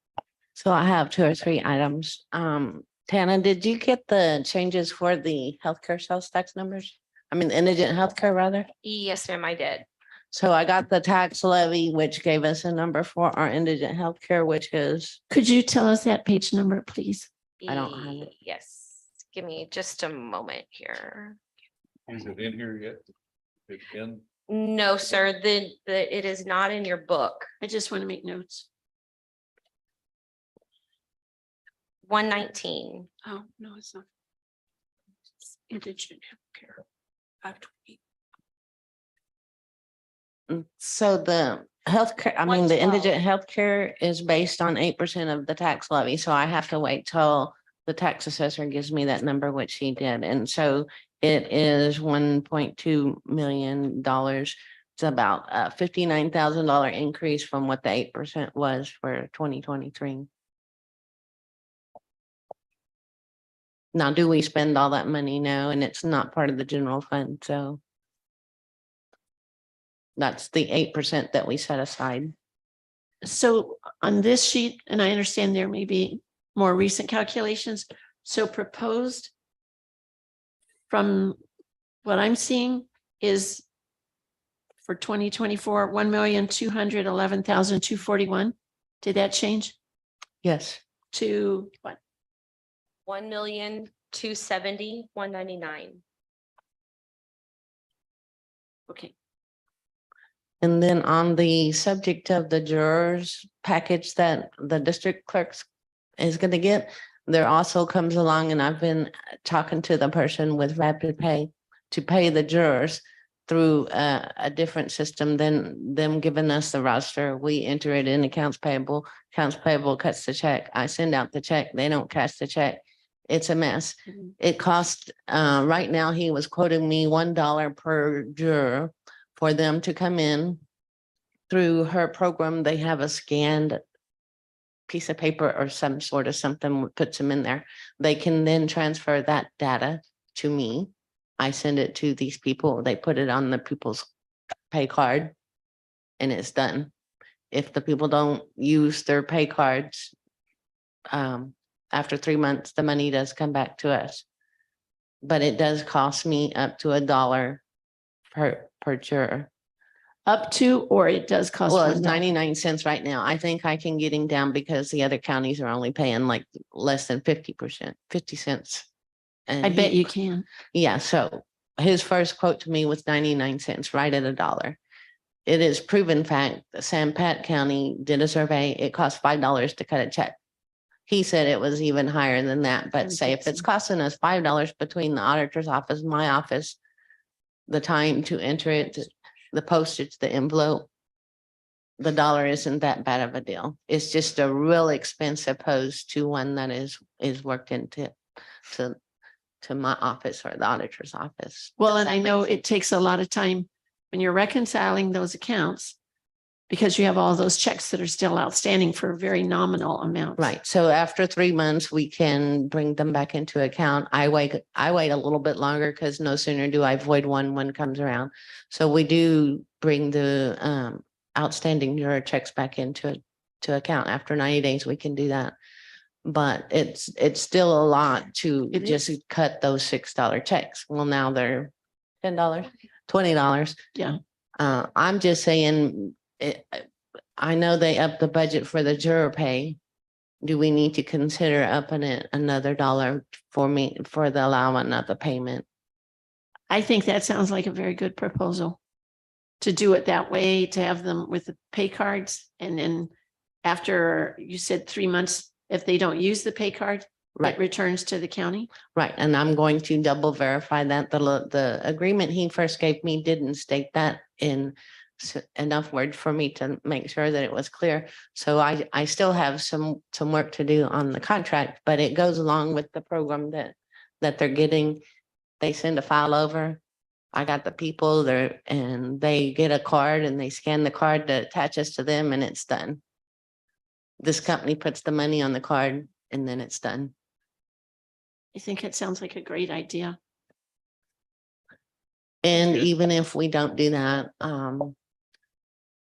So I have 2 or 3 items. Tana, did you get the changes for the healthcare sales tax numbers? I mean, indigent healthcare rather? Yes, ma'am, I did. So I got the tax levy, which gave us a number for our indigent healthcare, which is, Could you tell us that page number, please? I don't have it. Yes, give me just a moment here. Is it in here yet? It's in. No, sir, it is not in your book. I just want to make notes. 119. Oh, no, it's not. It's indigent healthcare. 520. So the healthcare, I mean, the 112. indigent healthcare is based on 8% of the tax levy. So I have to wait till the tax assessor gives me that number, which he did. And so it is $1.2 million. It's about a $59,000 increase from what the 8% was for 2023. Now, do we spend all that money? No, and it's not part of the general fund, so. That's the 8% that we set aside. So on this sheet, and I understand there may be more recent calculations, so proposed from what I'm seeing is for 2024, 1,211,241. Did that change Yes. to what? 1,270,199. Okay. And then on the subject of the jurors package that the district clerks is going to get, there also comes along, and I've been talking to the person with Rapid Pay to pay the jurors through a different system than them giving us the roster. We enter it in accounts payable. Accounts payable cuts the check. I send out the check. They don't cash the check. It's a mess. It costs, right now, he was quoting me $1 per juror for them to come in through her program. They have a scanned piece of paper or some sort of something puts them in there. They can then transfer that data to me. I send it to these people. They put it on the people's pay card and it's done. If the people don't use their pay cards, after 3 months, the money does come back to us. But it does cost me up to $1 per juror. Up to, or it does cost? Well, it's $1. 99 cents right now. I think I can get him down because the other counties are only paying like less than 50%, 50 cents. And I bet you can. Yeah, so his first quote to me was 99 cents, right at $1. It is proven fact that San Pat County did a survey. It cost $5 to cut a check. He said it was even higher than that, but say if it's costing us $5 between the auditor's office and my office, the time to enter it, the postage, the envelope, the dollar isn't that bad of a deal. It's just a real expense opposed to one that is worked into to my office or the auditor's office. Well, Does and that I make know sense? it takes a lot of time when you're reconciling those accounts because you have all those checks that are still outstanding for very nominal amounts. Right. So after 3 months, we can bring them back into account. I wait a little bit longer because no sooner do I void one comes around. So we do bring the outstanding euro checks back into account. After 90 days, we can do that. But it's still a lot to It just is. cut those $6 checks. Well, now they're $10, $20. Yeah. I'm just saying, I know they upped the budget for the juror pay. Do we need to consider upping it another dollar for the allowance of the payment? I think that sounds like a very good proposal. To do it that way, to have them with the pay cards, and then after, you said 3 months, if they don't use the pay card, Right. it returns to the county. Right, and I'm going to double verify that the agreement he first gave me didn't state that in enough word for me to make sure that it was clear. So I still have some work to do on the contract, but it goes along with the program that they're getting. They send a file over. I got the people there and they get a card and they scan the card that attaches to them and it's done. This company puts the money on the card and then it's done. I think it sounds like a great idea. And even if we don't do that,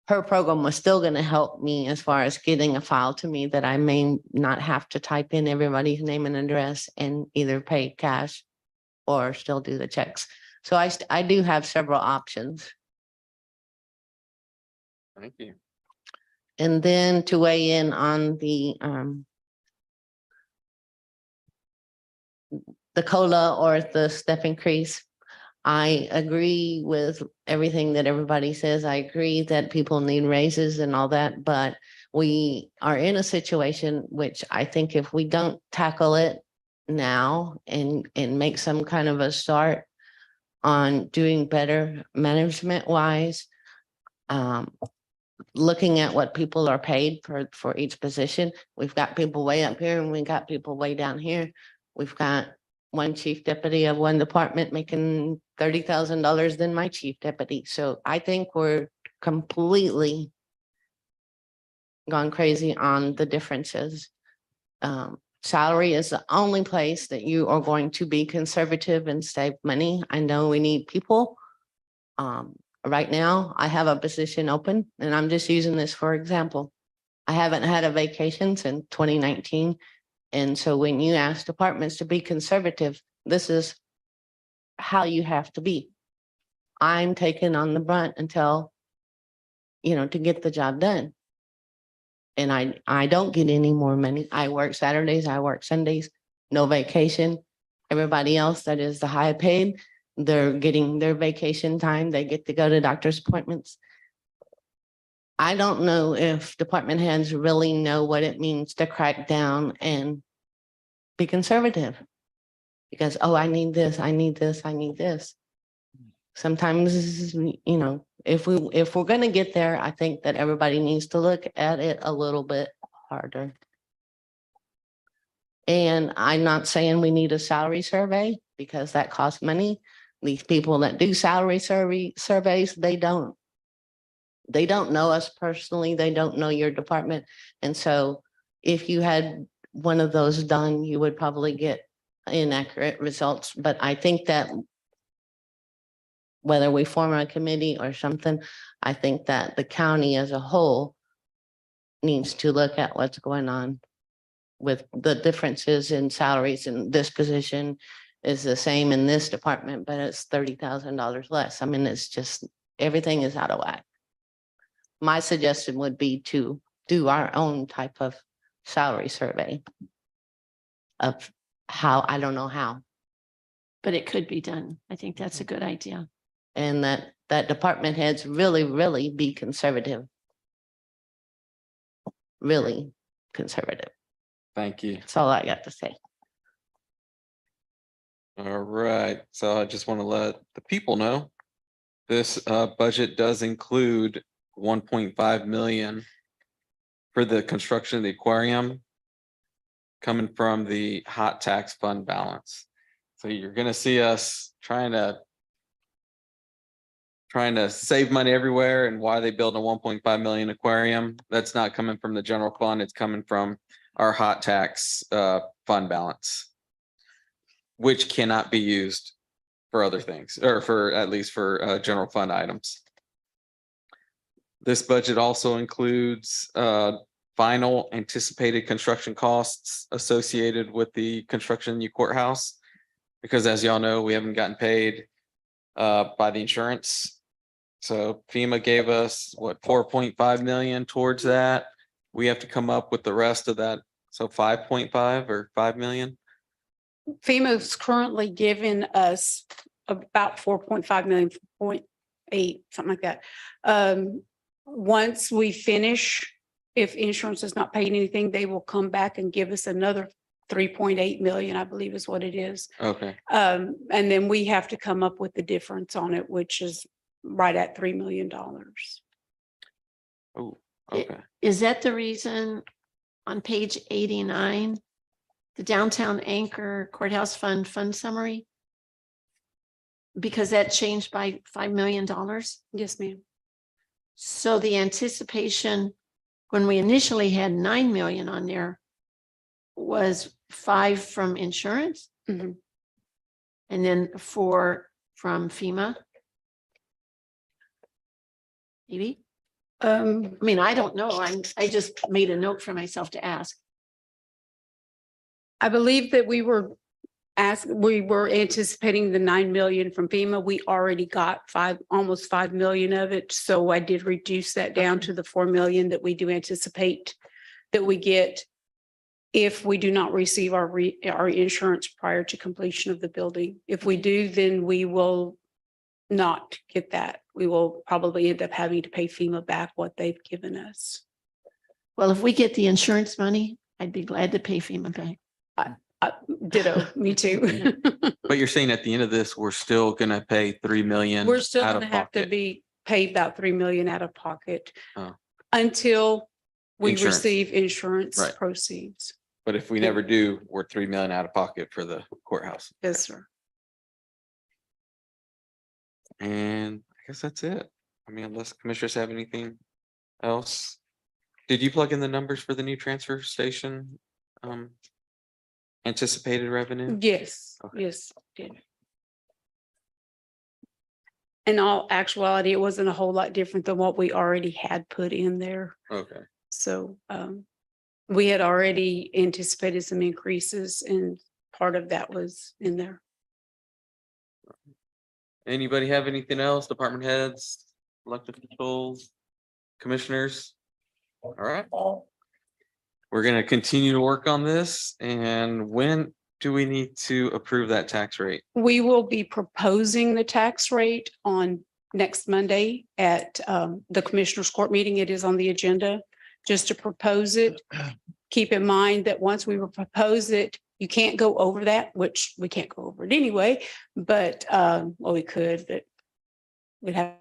her program was still gonna help me as far as getting a file to me that I may not have to type in everybody's name and address and either pay cash or still do the checks. So I do have several options. Thank you. And then to weigh in on the COLA or the step increase. I agree with everything that everybody says. I agree that people need raises and all that, but we are in a situation which I think if we don't tackle it now and make some kind of a start on doing better management wise, looking at what people are paid for each position. We've got people way up here and we got people way down here. We've got one chief deputy of one department making $30,000 than my chief deputy. So I think we're completely gone crazy on the differences. Salary is the only place that you are going to be conservative and save money. I know we need people. Right now, I have a position open and I'm just using this for example. I haven't had a vacation since 2019. And so when you ask departments to be conservative, this is how you have to be. I'm taking on the brunt until, to get the job done. And I don't get any more money. I work Saturdays, I work Sundays, no vacation. Everybody else that is the high paid, they're getting their vacation time. They get to go to doctor's appointments. I don't know if department heads really know what it means to crack down and be conservative. Because, oh, I need this, I need this, I need this. Sometimes, if we're gonna get there, I think that everybody needs to look at it a little bit harder. And I'm not saying we need a salary survey because that costs money. These people that do salary surveys, they don't know us personally. They don't know your department. And so if you had one of those done, you would probably get inaccurate results. But I think that whether we form a committee or something, I think that the county as a whole needs to look at what's going on with the differences in salaries, and this position is the same in this department, but it's $30,000 less. I mean, it's just, everything is out of whack. My suggestion would be to do our own type of salary survey of how, I don't know how. But it could be done. I think that's a good idea. And that department heads really be conservative. Really conservative. Thank you. That's all I got to say. All right, so I just want to let the people know This budget does include 1.5 million for the construction of the aquarium coming from the hot tax fund balance. So you're gonna see us trying to save money everywhere. And why they build a 1.5 million aquarium, that's not coming from the general fund, it's coming from our hot tax fund balance, which cannot be used for other things, or for at least for general fund items. This budget also includes final anticipated construction costs associated with the construction of the new courthouse. Because as y'all know, we haven't gotten paid by the insurance. So FEMA gave us what, 4.5 million towards that. We have to come up with the rest of that. So 5.5 or 5 million. FEMA's currently giving us about 4.5 million, 0.8, something like that. Once we finish, if insurance is not paying anything, they will come back and give us another 3.8 million, I believe is what it is. Okay. And then we have to come up with the difference on it, which is right at $3 million. Oh, okay. Is that the reason on page 89, the downtown anchor courthouse fund summary? Because that changed by $5 million? Yes, ma'am. So the anticipation, when we initially had 9 million on there, was 5 from insurance? Mhm. And then 4 from FEMA? Maybe? I mean, I don't know. I just made a note for myself to ask. I believe that we were anticipating the 9 million from FEMA. We already got almost 5 million of it. So I did reduce that down to the 4 million that we do anticipate that we get if we do not receive our insurance prior to completion of the building. If we do, then we will not get that. We will probably end up having to pay FEMA back what they've given us. Well, if we get the insurance money, I'd be glad to pay FEMA back. Ditto, me too. But you're saying at the end of this, we're still gonna pay 3 million. We're still out gonna of have to pocket. be paid about 3 million out of pocket Oh. until we Insurance. receive insurance Right. proceeds. But if we never do, we're 3 million out of pocket for the courthouse. Yes, sir. And I guess that's it. I mean, unless commissioners have anything else. Did you plug in the numbers for the new transfer station? Anticipated revenue? Yes, Okay. yes, did. In all actuality, it wasn't a whole lot different than what we already had put in there. Okay. So we had already anticipated some increases and part of that was in there. Anybody have anything else? Department heads, elected officials, commissioners? All right. We're gonna continue to work on this. And when do we need to approve that tax rate? We will be proposing the tax rate on next Monday at the Commissioners Court meeting. It is on the agenda just to propose it. Keep in mind that once we propose it, you can't go over that, which we can't go over it anyway, but well, we could, but we'd have